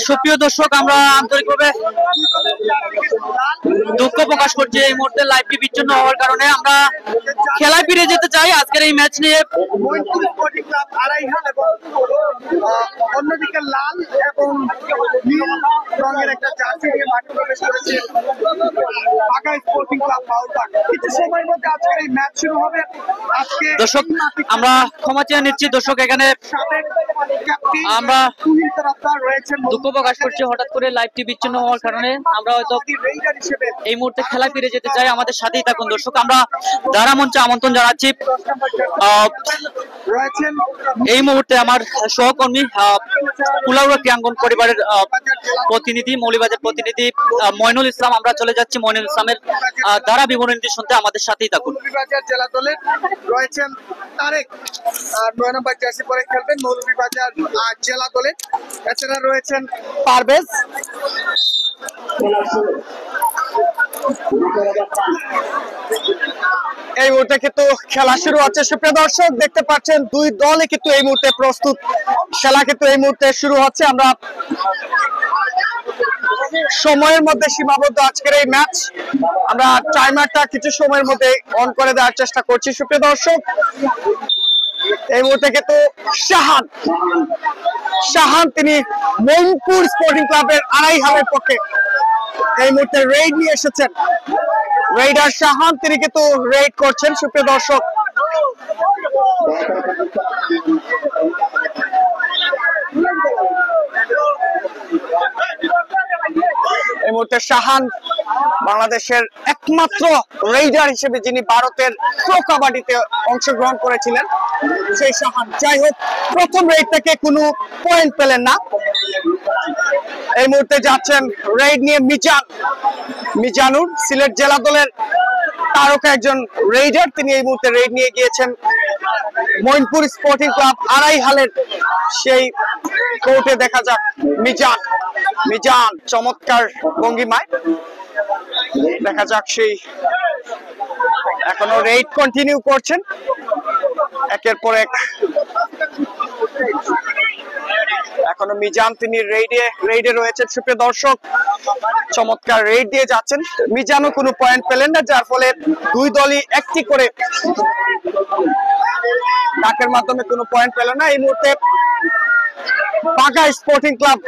সুপ্রিয় দর্শক, আমরা আন্তরিকভাবে দুঃখ প্রকাশ করছি এই মুহূর্তে লাইভটি বিচ্ছিন্ন হওয়ার কারণে। আমরা খেলায় ফিরে যেতে চাই আজকের এই ম্যাচ নিয়ে। অন্যদিকে লাল এবং নীল রঙের একটা জার্সি দিয়ে মাঠে প্রবেশ করেছে ঢাকা স্পোর্টিং ক্লাব বাউরবাগ। কিছু সময়ের মধ্যে আজকের এই ম্যাচ শুরু হবে। আজকে দর্শক, আমরা ক্ষমা চেয়ে নিচ্ছি। দর্শক, এখানে আমরা দুঃখ প্রকাশ করছি হঠাৎ করে লাইভটি বিচ্ছিন্ন হওয়ার কারণে। আমরা হয়তো এই মুহূর্তে খেলায় ফিরে যেতে চাই, আমাদের সাথেই থাকুন দর্শক। আমরা দ্বারা মঞ্চে আমন্ত্রণ জানাচ্ছি এই মুহূর্তে আমার সহকর্মী কুলাউড়া ক্রীড়াঙ্গন পরিবারের প্রতিনিধি, মৌলভীবাজার প্রতিনিধি মইনুল ইসলাম। আমরা চলে যাচ্ছি মইনুল ইসলামের দ্বারা বিবরণী শুনতে, আমাদের সাথেই থাকুন। মৌলভীবাজার জেলা দলের রয়েছেন তারেক, 9 নম্বর জার্সি পরে খেলবেন মৌলভীবাজার জেলা দলে। এছাড়া রয়েছেন পারভেজ। এই মুহূর্তে কিন্তু খেলা শুরু হচ্ছে। সুপ্রিয় দর্শক, দেখতে পাচ্ছেন দুই দলই কিন্তু এই মুহূর্তে প্রস্তুত। খেলা কিন্তু এই মুহূর্তে শুরু হচ্ছে। আমরা সময়ের মধ্যে সীমাবদ্ধ আজকের এই ম্যাচ। আমরা টাইমারটা কিছু সময়ের মধ্যে অন করে দেওয়ার চেষ্টা করছি। সুপ্রিয় দর্শক, এই মুহূর্তে কিন্তু শাহান তিনি মইনপুর স্পোর্টিং ক্লাবের আড়াইহালের পক্ষে এই মুহূর্তে রেড নিয়ে এসেছেন। রেডার শাহান তিনি কিন্তু রেড করছেন। সুপ্রিয় দর্শক, এই মুহূর্তে শাহান বাংলাদেশের একমাত্র রেইডার হিসেবে যিনি ভারতের প্রো কাবাডিতে অংশগ্রহণ করেছিলেন, সেই শাহান। যাই হোক, প্রথম রেড থেকে কোনো পয়েন্ট পেলেন না। এই মুহূর্তে যাচ্ছেন রেড নিয়ে মিজানুর, সিলেট জেলা দলের তারকা একজন রেইডার। তিনি এই মুহূর্তে রেড নিয়ে গিয়েছেন মইনপুর স্পোর্টিং ক্লাব আড়াইহালের সেই কোর্টে। দেখা যাক মিজান চমৎকার ভঙ্গিমায়, দেখা যাক সেই এখনো রেড কন্টিনিউ করছেন একের পর এক। এখনো মিজান তিনি রেডে রয়েছেন। সুপ্রিয় দর্শক, চমৎকার রেড দিয়ে যাচ্ছেন। মিজানও কোনো পয়েন্ট পেলেন না, যার ফলে দুই দলই একটি করে ডাকের মাধ্যমে কোনো পয়েন্ট পেল না। এই মুহূর্তে Dhaka sporting club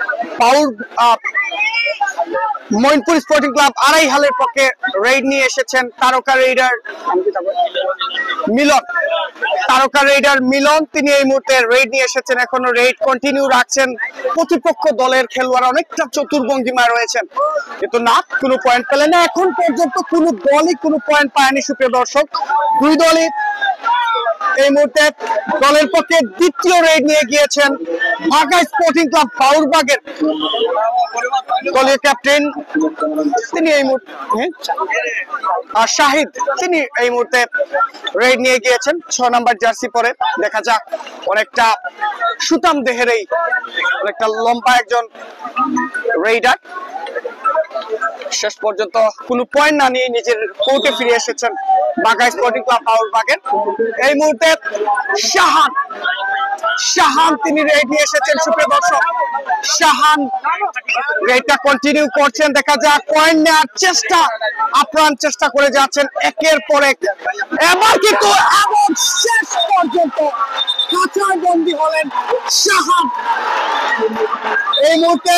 Moinpur sporting club আড়াইহালের পক্ষে রেড নিয়ে এসেছেন তারকা রেইডার মিলন। তিনি এই মুহূর্তে রেড নিয়ে এসেছেন, এখনো রেড কন্টিনিউ রাখছেন। প্রতিপক্ষ দলের খেলোয়াড় অনেকটা চতুর্ভঙ্গিমায় রয়েছেন, কিন্তু না, কোনো পয়েন্ট পেলেন না। এখন পর্যন্ত কোনো দলই কোনো পয়েন্ট পায়নি। সুপ্রিয় দর্শক, দুই দলই এই মুহূর্তে দলের পক্ষে দ্বিতীয় রেড নিয়ে গিয়েছেন ঢাকা স্পোর্টিং ক্লাব বাউরবাগের দলীয় ক্যাপ্টেন তিনি এই মুহূর্তে শাহিদ, তিনি এই মুহূর্তে রেড নিয়ে গিয়েছেন 6 নম্বর জার্সি পরে। দেখা যাক, অনেকটা সুতাম দেহের এই অনেকটা লম্বা একজন রেইডার। শেষ পর্যন্ত কোনো পয়েন্ট না নিয়ে নিজের কোর্টে ফিরে এসেছেন ঢাকা স্পোর্টিং ক্লাব বাউরবাগের। এই মুহূর্তে শাহান তিনি রেড নিয়ে এসেছেন। সুপ্রিয় দর্শক, শাহান রেডটা কন্টিনিউ করছেন। দেখা যাক, পয়েন্ট নেওয়ার আপ্রাণ চেষ্টা করে যাচ্ছেন একের পর এক। এবার কিন্তু এমন শেষ পর্যন্ত খাঁচায় বন্দী হলেন শাহান। এই মুহূর্তে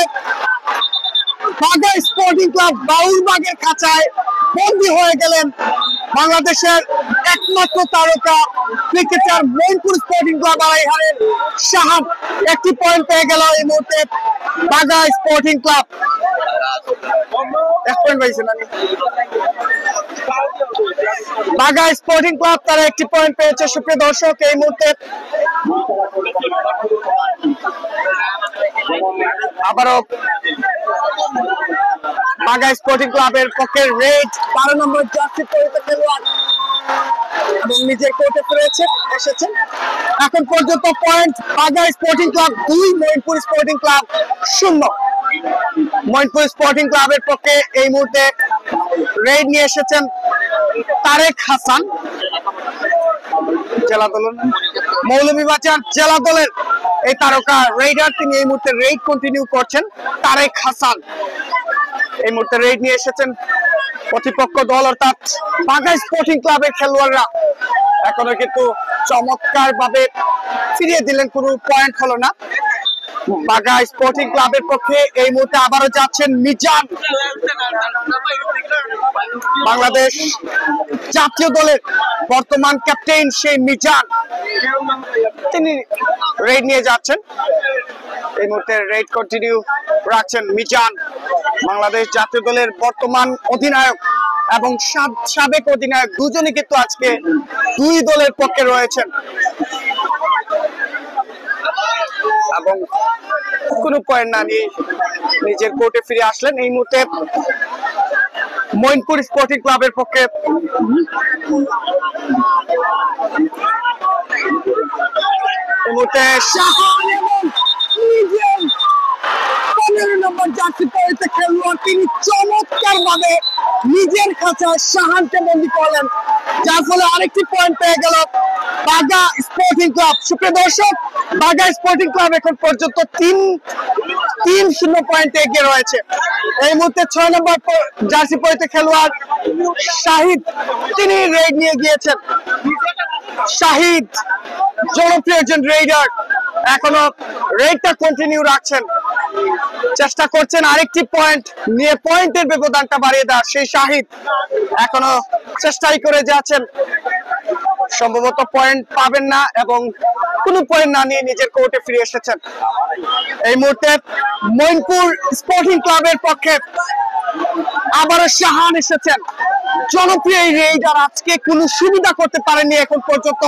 ঢাকা স্পোর্টিং ক্লাব বাউরবাগের খাঁচায় বন্দী হয়ে গেলেন বাংলাদেশের একমাত্র তারকা ক্রিকেটার মইনপুর স্পোর্টিং ক্লাব আড়াইহালের শাহান। একটি পয়েন্ট পেয়ে গেল এই মুহূর্তে Dhaka sporting club. Dhaka sporting club তারা একটি পয়েন্ট পেয়েছে। সুপ্রিয় দর্শক, এই মুহূর্তে আবারও ঢাকা স্পোর্টিং ক্লাবের পক্ষে রেড 12 নম্বর জার্সি পরিহিত খেলোয়াড় এবং নিজের কোর্টে ফিরে এসেছেন। এখন পর্যন্ত point Dhaka sporting club 2, Moinpur sporting club 0। Moinpur sporting ক্লাবের পক্ষে এই মুহূর্তে রেড নিয়ে এসেছেন তারেক হাসান, জেলা দলের মৌলভীবাজার জেলা দলের এই তারকা রেইডার, তিনি এই মুহূর্তে রেইড কন্টিনিউ করছেন। তারেক হাসান এই মুহূর্তে রেইড নিয়ে এসেছেন প্রতিপক্ষ দল অর্থাৎ বাঘা স্পোর্টিং ক্লাবের খেলোয়াড়রা। এখনো কিন্তু চমৎকার ভাবে ফিরিয়ে দিলেন, কোনো পয়েন্ট হলো না। বাঘা স্পোর্টিং ক্লাবের পক্ষে এই মুহূর্তে আবারও যাচ্ছেন মিজান, বাংলাদেশ জাতীয় দলের বর্তমান ক্যাপ্টেন সেই মিজান, তিনি রেড নিয়ে যাচ্ছেন। এই মুহূর্তে রেড কন্টিনিউ রাখছেন মিজান, বাংলাদেশ জাতীয় দলের বর্তমান অধিনায়ক এবং সাবেক অধিনায়ক, দুজনই কিন্তু আজকে দুই দলের পক্ষে রয়েছেন এবং কোনো পয়েন্ট না নিয়ে নিজের কোর্টে ফিরে আসলেন। এই মুহূর্তে মইনপুর স্পোর্টিং ক্লাবের পক্ষে এই মুহূর্তে শাহান এবং 15 নম্বর জার্সি পরে খেলোয়াড়, তিনি চমৎকার ভাবে নিজের খাঁচায় শাহানকে বন্দী করলেন, যার ফলে আরেকটি পয়েন্ট পেয়ে গেল বাঘা স্পোর্টিং ক্লাব। সুপ্রিয় দর্শক, বাঘা স্পোর্টিং ক্লাব এখন পর্যন্ত 3-0 পয়েন্টে এগিয়ে রয়েছে। এই মুহূর্তে 6 নম্বর জার্সি পরিতে খেলোয়াড় শাহিদ, তিনি রেড নিয়ে গিয়েছেন। শাহিদ জনপ্রিয় একজন রেইডার, এখনো রেডটা কন্টিনিউ রাখছেন, চেষ্টা করছেন আরেকটি পয়েন্ট নিয়ে পয়েন্টের ব্যবধানটা বাড়িয়ে দেওয়ার। সেই শাহিদ এখনো চেষ্টাই করে যাচ্ছেন, সম্ভবত পয়েন্ট পাবেন না এবং কোনো পয়েন্ট না নিয়ে নিজের কোর্টে ফিরে এসেছেন। এই মুহূর্তে মইনপুর স্পোর্টিং ক্লাবের পক্ষে আবারও শাহান এসেছেন, জনপ্রিয় এই রেইডার আজকে কোনো সুবিধা করতে পারেননি। এখন পর্যন্ত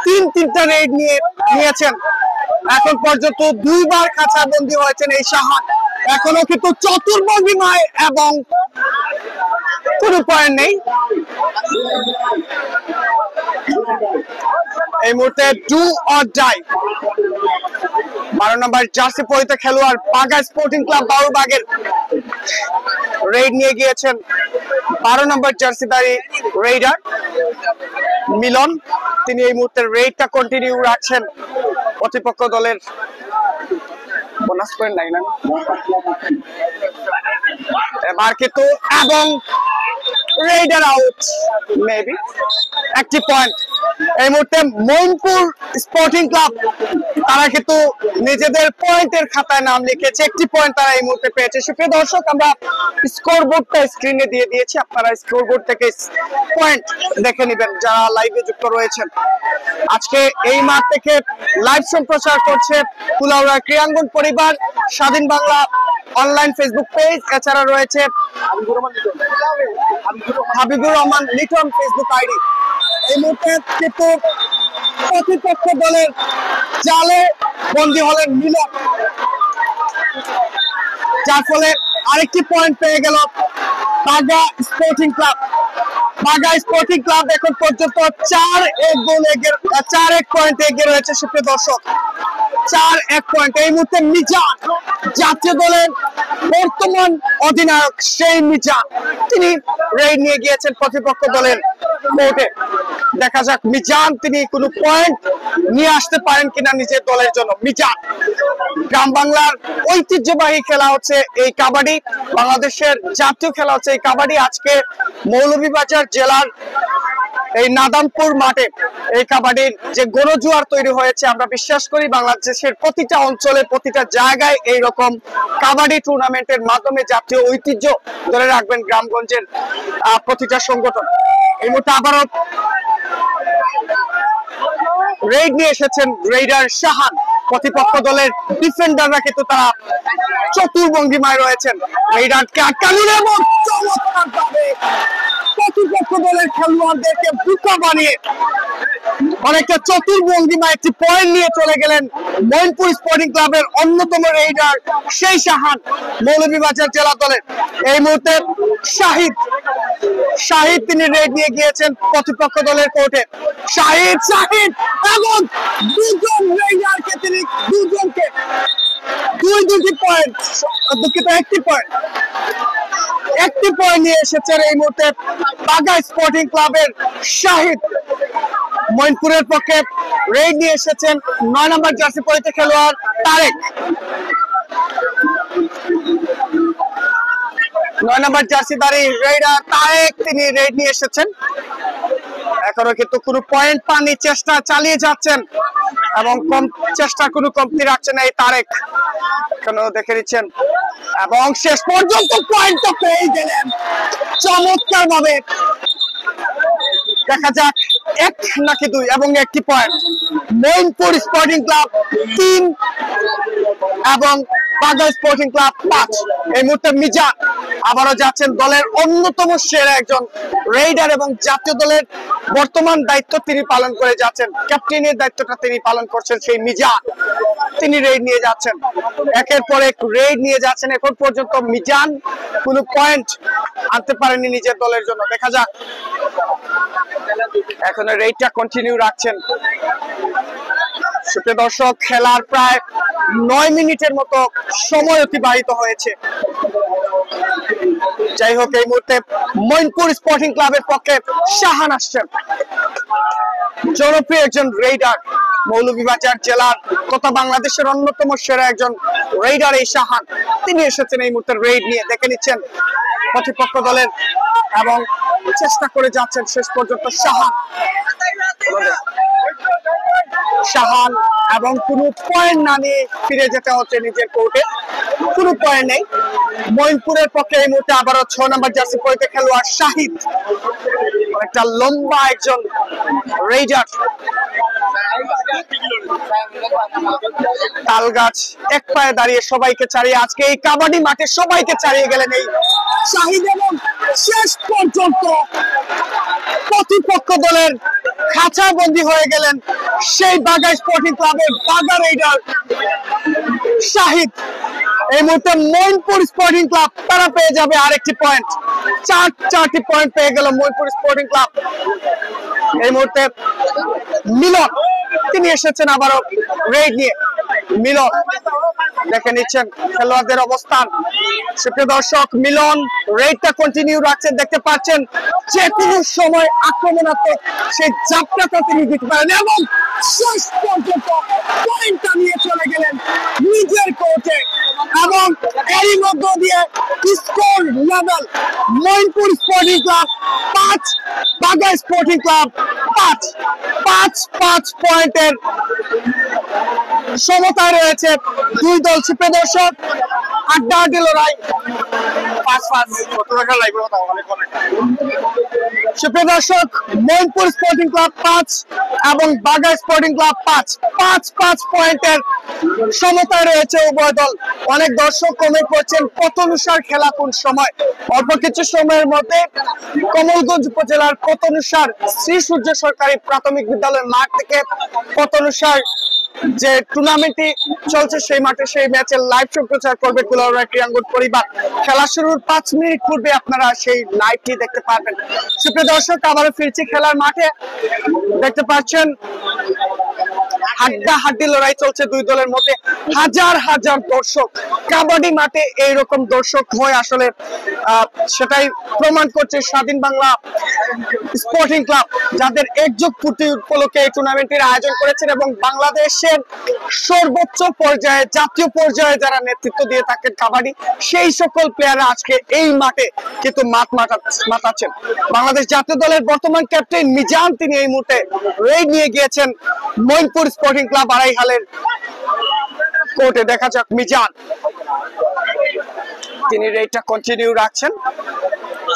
3টা রেড নিয়েছেন, এখন পর্যন্ত 2বার খাঁচা বন্দী হয়েছেন এই শাহান। এখনো কিন্তু চতুর্ভঙ্গিমায় এবং কোনো পয়েন্ট নেই। এই মুহূর্তে ডু অর ডাই 12 নম্বর জার্সি পরিতে খেলোয়াড় বাঘা স্পোর্টিং ক্লাব বাউরবাগের রেড নিয়ে গিয়েছেন 12 নম্বর জার্সিধারী রেইডার মিলন, তিনি এই মুহূর্তে রেডটা কন্টিনিউ রাখছেন। প্রতিপক্ষ দলের বোনাস পয়েন্ট নাই না এবার কিন্তু, এবং রেইডার আউট, মেবি একটি পয়েন্ট। এই মুহূর্তে মইনপুর স্পোর্টিং ক্লাব তারা কিন্তু নিজেদের পয়েন্টের খাতায় নাম লিখেছে, একটি পয়েন্ট তারা এই মুহূর্তে পেয়েছে। সুপ্রিয় দর্শক, আমরা স্কোর বোর্ডটা স্ক্রিনে দিয়ে দিয়েছি, আপনারা স্কোর বোর্ড থেকে পয়েন্ট দেখে নেবেন যারা লাইভে যুক্ত রয়েছেন। আজকে এই মাঠ থেকে লাইভ সম্প্রচার করছে কুলাউড়া ক্রীড়াঙ্গন পরিবার, স্বাধীন বাংলা অনলাইন ফেসবুক পেজ, এছাড়া রয়েছে হাবিবুর রহমান লিটন ফেসবুক আইডি। এই মুহূর্তে কিন্তু প্রতিপক্ষ দলের জালে বন্দী হলেন মিলন, যার ফলে আরেকটি পয়েন্ট পেয়ে গেল Bagha sporting club. Bagha sporting club এখন পর্যন্ত 4-1 পয়েন্টে এগিয়ে রয়েছে। সুপ্রিয় দর্শক, 4-1 পয়েন্ট। এই মুহূর্তে মিজান, জাতীয় দলের বর্তমান অধিনায়ক সেই মিজান, তিনি রেড নিয়ে গিয়েছেন প্রতিপক্ষ দলের কোর্টে। দেখা যাক মিজান তিনি কোনো পয়েন্ট নিয়ে আসতে পারেন কিনা নিজের দলের জন্য। মিজান, গ্রাম বাংলার ঐতিহ্যবাহী খেলা হচ্ছে এই কাবাডি, বাংলাদেশের জাতীয় খেলা হচ্ছে এই কাবাডি। আজকে মৌলভীবাজার জেলার এই নাদামপুর মাঠে এই কাবাডির যে গণজোয়ার তৈরি হয়েছে, আমরা বিশ্বাস করি বাংলাদেশের প্রতিটা অঞ্চলে প্রতিটা জায়গায় এইরকম কাবাডি টুর্নামেন্টের মাধ্যমে জাতীয় ঐতিহ্য ধরে রাখবেন গ্রামগঞ্জের প্রতিটা সংগঠন। এই মুহূর্তে আবারও রেড নিয়ে এসেছেন রেইডার শাহান, প্রতিপক্ষ দলের ডিফেন্ডাররা কিন্তু তারা চতুর্ভঙ্গিমায় রয়েছেন। রেইডারকে আটকালেন এবং চমৎকারভাবে প্রতিপক্ষ দলের খেলোয়াড়দেরকে বোকা বানিয়ে অনেকটা চতুর্ভঙ্গিমায় একটি পয়েন্ট নিয়ে চলে গেলেন মইনপুর স্পোর্টিং ক্লাবের অন্যতম রেইডার সেই শাহান, মৌলভীবাজার জেলা দলের। এই মুহূর্তে শাহিদ তিনি রেড নিয়ে গিয়েছেন প্রতিপক্ষ দলের কোর্টে। শাহিদ এবং দুজন রেইডারকে তিনি দুজনকে দুটি পয়েন্ট, দুঃখিত একটি পয়েন্ট নিয়ে এসেছেন এই মুহূর্তে বাঘা স্পোর্টিং ক্লাবের শাহিদ। মইনপুরের পক্ষে রেড নিয়ে এসেছেন 9 নম্বর জার্সি পরিহিত খেলোয়াড় তারেক। 9 নম্বর জার্সিধারী রেডার তারেক, তিনি রেড নিয়ে এসেছেন। এখনো কিন্তু কোনো পয়েন্ট পাননি, চেষ্টা চালিয়ে যাচ্ছেন এবং চেষ্টা কোনো কমতি রাখছেন এই তারেক। এখনো দেখে নিচ্ছেন এবং শেষ পর্যন্ত পয়েন্টটা পেয়ে গেলেন চমৎকার ভাবে। দেখা যাক 1 নাকি 2 এবং একটি পয়েন্ট। মইনপুর স্পোর্টিং ক্লাব 3 এবং বাগা স্পোর্টিং ক্লাব 5। এই মুহূর্তে মিজান আবারও যাচ্ছেন দলের অন্যতম সেরা একজন রেইডার এবং জাতীয় দলের বর্তমান দায়িত্ব তিনি পালন করে যাচ্ছেন। ক্যাপ্টেনের দায়িত্বটা তিনি পালন করছেন সেই মিজান, তিনি রেইড নিয়ে যাচ্ছেন, একের পর এক রেইড নিয়ে যাচ্ছেন। এখন পর্যন্ত মিজান কোনো পয়েন্ট আনতে পারেনি নিজের দলের জন্য। দেখা যাক, এখন রেইডটা কন্টিনিউ রাখছেন। সুপ্রিয় দর্শক, খেলার প্রায় 9 মিনিটের মতো সময় অতিবাহিত হয়েছে। যাই হোক, এই মুহূর্তে মইনপুর স্পোর্টিং ক্লাবের পক্ষে শাহান আসছেন, জনপ্রিয় একজন রেইডার, মৌলভীবাজার জেলার তথা বাংলাদেশের অন্যতম সেরা একজন রেইডার এই শাহান। তিনি এসেছেন এই মুহূর্তে রেইড নিয়ে। দেখে নিচ্ছেন প্রতিপক্ষ দলের এবং চেষ্টা করে যাচ্ছেন শেষ পর্যন্ত শাহান এবং কোনো পয়েন্ট না নিয়ে ফিরে যেতে হচ্ছে নিজের কোর্টে। কোনো পয়েন্ট নেই। মইনপুরের পক্ষে এই মুহূর্তে আবারও 6 নম্বর জার্সি পরিহিত খেলোয়াড় শাহিদ, একটা লম্বা একজন রেইডার। তালগাছ এক পায়ে দাঁড়িয়ে সবাইকে ছাড়িয়ে আজকে এই কাবাডি মাঠে সবাইকে ছাড়িয়ে গেলেন এই শাহিদ এবং শেষ পর্যন্ত প্রতিপক্ষ দলের খাঁচা বন্দী হয়ে গেলেন সেই বাগা স্পোর্টিং ক্লাবের বাগা রেইডার শাহিদ। এই মুহূর্তে মইনপুর স্পোর্টিং ক্লাব তারা পেয়ে যাবে আরেকটি পয়েন্ট। 4টি পয়েন্ট পেয়ে গেল মইনপুর স্পোর্টিং ক্লাব। এই মুহূর্তে মিলন, তিনি এসেছেন আবারও রেড নিয়ে। মিলন দেখে নিচ্ছেন খেলোয়াড়দের অবস্থান। সুপ্রিয় দর্শক, মিলন রেডটা কন্টিনিউ রাখছেন। দেখতে পাচ্ছেন যে কোনো সময় আক্রমণাত্মক সেই জাপটাটা তিনি দিতে পারেন এবং শেষ পর্যন্ত পয়েন্টটা নিয়ে চলে গেলেন নিজের কোর্টে এবং এরই মধ্য দিয়ে score level Moinpur sporting club 5, বাগা স্পোর্টিং ক্লাব 5 পয়েন্টের সমতায় রয়েছে দুই দল। সুপ্রিয় দর্শক, আড্ডাআড্ডি লড়াই। সুপ্রিয় দর্শক, মইনপুর স্পোর্টিং ক্লাব 5 এবং বাগা স্পোর্টিং ক্লাব 5 পয়েন্টের সমতায় রয়েছে উভয় দল। অনেক দর্শক কমেন্ট করছেন কতনুসার খেলা কোন সময়। অল্প কিছু সময়ের মধ্যে কমলগঞ্জ উপজেলার কতনুসার শ্রী সূর্য সরকারি প্রাথমিক বিদ্যালয়ের মাঠ থেকে কতনুসার যে টুর্নামেন্টটি চলছে সেই মাঠে সেই ম্যাচের লাইভ সম্প্রচার করবে কুলাউড়া ক্রীড়াঙ্গন পরিবার। খেলা শুরুর 5 মিনিট পূর্বে আপনারা সেই লাইভটি দেখতে পারবেন। সুপ্রিয় দর্শক, আবারও ফিরছি খেলার মাঠে। দেখতে পাচ্ছেন হাড্ডাহাড্ডি লড়াই চলছে দুই দলের মধ্যে। হাজার হাজার দর্শক কাবাডি মাঠে এইরকম দর্শক হয় আসলে সেটাই প্রমাণ করছে স্বাধীন বাংলা স্পোর্টিং ক্লাব, যাদের একযোগ পূর্তি উপলক্ষে এই টুর্নামেন্টের আয়োজন করেছেন এবং বাংলাদেশের সর্বোচ্চ পর্যায়ে জাতীয় পর্যায়ে যারা নেতৃত্ব দিয়ে থাকেন কাবাডি, সেই সকল প্লেয়াররা আজকে এই মাঠে কিন্তু মাতাচ্ছেন। বাংলাদেশ জাতীয় দলের বর্তমান ক্যাপ্টেন মিজান, তিনি এই মুহূর্তে রেড নিয়ে গিয়েছেন মইনপুর স্পোর্টিং ক্লাব আড়াইহালের কোর্টে। দেখা যাক মিজান, তিনি রেডটা কন্টিনিউ রাখছেন,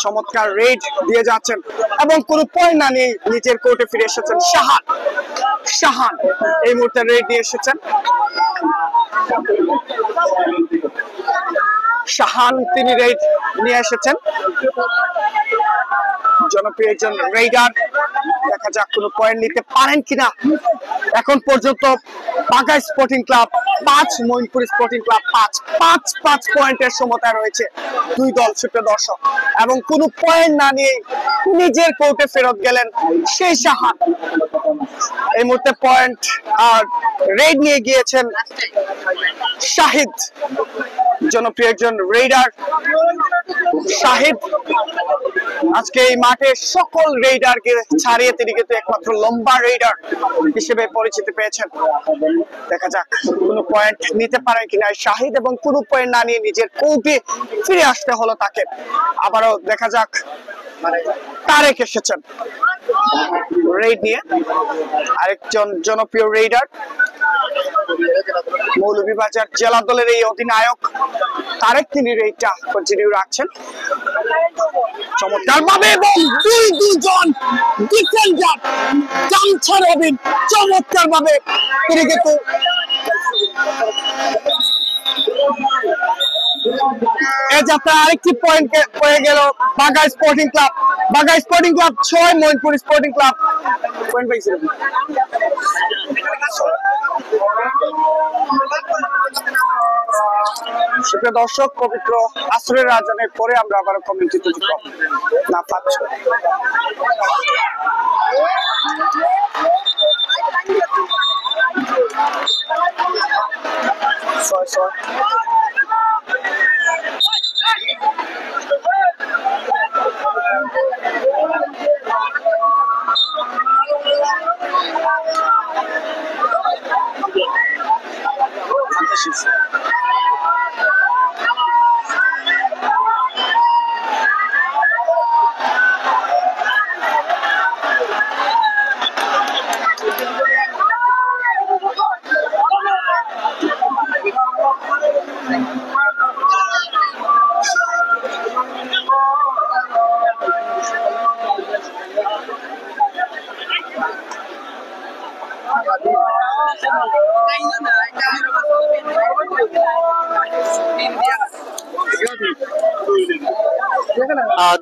চমৎকার রেড দিয়ে যাচ্ছেন এবং কোনো পয়েন্ট না নিয়ে নিজের কোর্টে ফিরে এসেছেন শাহান। এই মুহূর্তে রেড নিয়ে এসেছেন শাহান, তিনি রেড নিয়ে এসেছেন, জনপ্রিয় একজন রেইডার। দেখা যাক কোনো পয়েন্ট নিতে পারেন কিনা। এখন পর্যন্ত Bagha sporting club 5, Moinpur sporting club 5 পয়েন্টের সমতা রয়েছে দুই দল। সুপ্রিয় দর্শক, এবং কোনো পয়েন্ট না নিয়ে নিজের কোর্টে ফেরত গেলেন সেই শাহান। এই মুহূর্তে পয়েন্ট আর রেড নিয়ে গিয়েছেন শাহিদ, জনপ্রিয় একজন রেইডার শাহিদ। আজকে এই মাঠে সকল রেইডারকে ছাড়িয়ে তিনি কিন্তু একমাত্র লম্বা রেইডার হিসেবে পরিচিতি পেয়েছেন। দেখা যাক কোনো পয়েন্ট নিতে পারেন কিনা শাহিদ, এবং কোনো পয়েন্ট না নিয়ে নিজের কোর্টে ফিরে আসতে হলো তাকে। আবারও দেখা যাক তারেক এসেছেন রেইড নিয়ে, আরেকজন জনপ্রিয় রেইডার, মৌলভীবাজার জেলা দলের এই অধিনায়ক তারেক, তিনি রেইডটা কন্টিনিউ রাখছেন চমৎকার ভাবে, এবং দুজন ডিফেন্ডার গামছা রবিন চমৎকার ভাবে তিনি কিন্তু এ যাত্রা আরেকটি পয়েন্ট হয়ে গেল Bagha sporting club. Bagha sporting club 6, Moinpur sporting club point পাইছে। সুপ্রিয় দর্শক, পবিত্র আসরের আজানের পরে আমরা আবার কমিউনিটিতে না পাচ্ছি।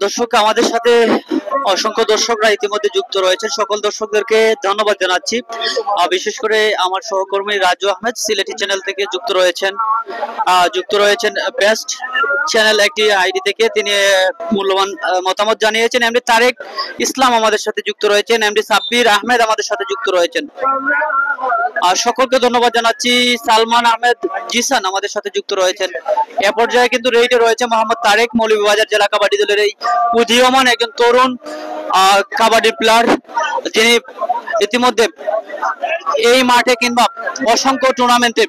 দর্শক, আমাদের সাথে অসংখ্য দর্শকরা ইতিমধ্যে যুক্ত রয়েছেন। সকল দর্শকদেরকে ধন্যবাদ জানাচ্ছি। বিশেষ করে আমার সহকর্মী রাজু আহমেদ সিলেটি চ্যানেল থেকে যুক্ত রয়েছেন বেস্ট চ্যানেল একটি আইডি থেকে, তিনি মূল্যবান মতামত জানিয়েছেন। এমডি তারেক ইসলাম আমাদের সাথে যুক্ত রয়েছেন, এমডি সাব্বির আহমেদ আমাদের সাথে যুক্ত রয়েছেন। সকলকে ধন্যবাদ জানাচ্ছি। সালমান আহমেদ জিসান আমাদের সাথে যুক্ত রয়েছেন। এ পর্যায়ে কিন্তু রেইডে রয়েছে মোহাম্মদ তারেক, মৌলভীবাজার জেলা কাবাডি দলের এই উদীয়মান একজন তরুণ কাবাডি প্লেয়ার, যিনি ইতিমধ্যে এই মাঠে কিংবা অসংখ্য টুর্নামেন্টে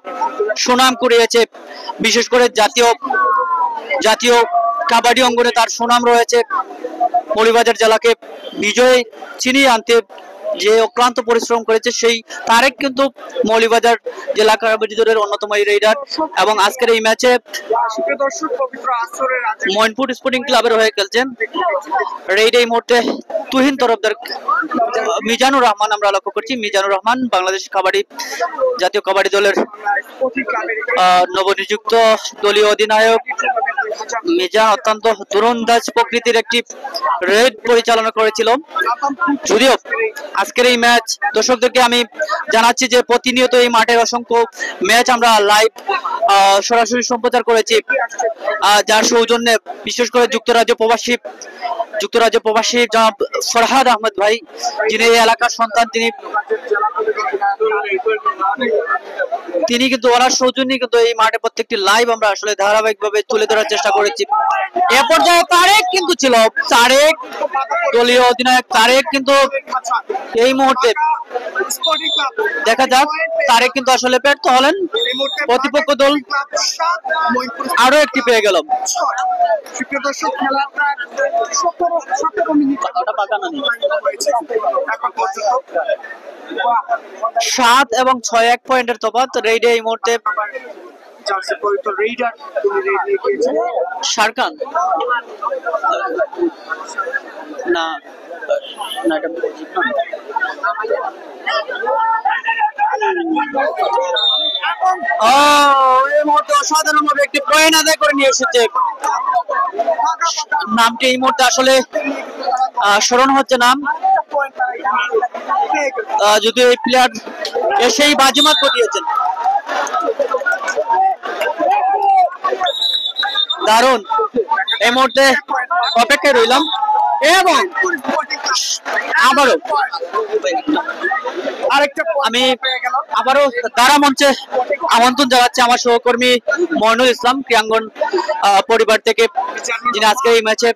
সুনাম কুড়িয়েছে। বিশেষ করে জাতীয় কাবাডি অঙ্গনে তার সুনাম রয়েছে। মৌলভীবাজার জেলাকে বিজয় ছিনিয়ে আনতে যে অক্লান্ত পরিশ্রম করেছে সেই তারেক কিন্তু মৌলভীবাজার জেলা কাবাডি দলের অন্যতম রেইডার, এবং আজকের এই ম্যাচে মইনপুর স্পোর্টিং ক্লাবের হয়ে খেলছেন। রেইডে এই মুহূর্তে তুহিন তরফদার মিজানুর রহমান আমরা লক্ষ্য করছি। মিজানুর রহমান বাংলাদেশ জাতীয় কাবাডি দলের নবনিযুক্ত দলীয় অধিনায়ক। মিজান অত্যন্ত দুরন্দাজ প্রকৃতির একটি রেড পরিচালনা করেছিল। যদিও আজকের এই ম্যাচ দর্শকদেরকে আমি জানাচ্ছি যে প্রতিনিয়ত এই মাঠের অসংখ্য ম্যাচ আমরা লাইভ সরাসরি সম্প্রচার করেছি, যার সৌজন্যে বিশেষ করে যুক্তরাজ্য প্রবাসী জনাব ফরহাদ আহমেদ ভাই, যিনি এই এলাকার সন্তান, তিনি কিন্তু ওনার সৌজন্যে কিন্তু এই মাঠে প্রত্যেকটি লাইভ আমরা আসলে ধারাবাহিকভাবে তুলে ধরার চেষ্টা করেছি। এ পর্যায়ে তারেক কিন্তু ছিল, দলীয় অধিনায়ক তারেক কিন্তু এই মুহূর্তে দেখা যাক, তারেক কিন্তু আসলে ব্যর্থ হলেন। প্রতিপক্ষ দল আরো একটি পেয়ে গেল। 7 এবং 6 1 পয়েন্টের তফাৎ। রেইডে এই মুহূর্তে শারকান না এই মুহূর্তে অসাধারণভাবে একটি পয়েন্ট আদায় করে নিয়ে এসেছে। নামটি এই মুহূর্তে আসলে স্মরণ হচ্ছে নাম, যদিও এই প্লেয়ার এসেই বাজিমাত ঘটিয়েছেন। দারুণ, এই মুহূর্তে অপেক্ষায় রইলাম এবং আবারও আমি দ্বারা মঞ্চে আমন্ত্রণ জানাচ্ছি আমার সহকর্মী মইনুল ইসলাম ক্রিয়াঙ্গন পরিবার থেকে, যিনি আজকে এই ম্যাচে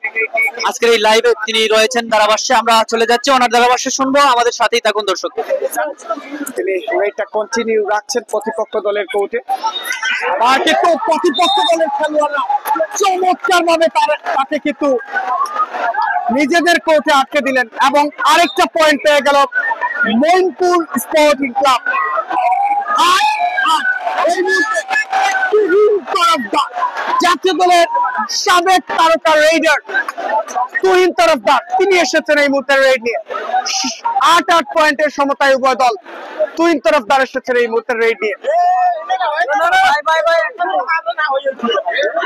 আজকের এই লাইভে তিনি রয়েছেন ধারাভাষ্যে। আমরা চলে যাচ্ছি ওনার ধারাভাষ্যে শুনবো, আমাদের সাথেই থাকুন দর্শক। তিনি রেটটা কন্টিনিউ রাখছেন প্রতিপক্ষ দলের কোর্টে। আর কিন্তু প্রতিপক্ষ দলের খেলোয়াড়রা চমৎকার ভাবে তাকে কিন্তু নিজেদের কোর্টে আটকে দিলেন এবং আরেকটা পয়েন্ট পেয়ে গেল মইনপুর স্পোর্টিং ক্লাব। জাতীয় দলের সাবেক তারকা রেইডার তুহিন তরফদার তিনি এসেছেন এই মুহূর্তে রেড নিয়ে। ৮ পয়েন্টের সমতায় উভয় দল। তুহিন তরফদার এসেছেন এই মুহূর্তে রেড নিয়ে।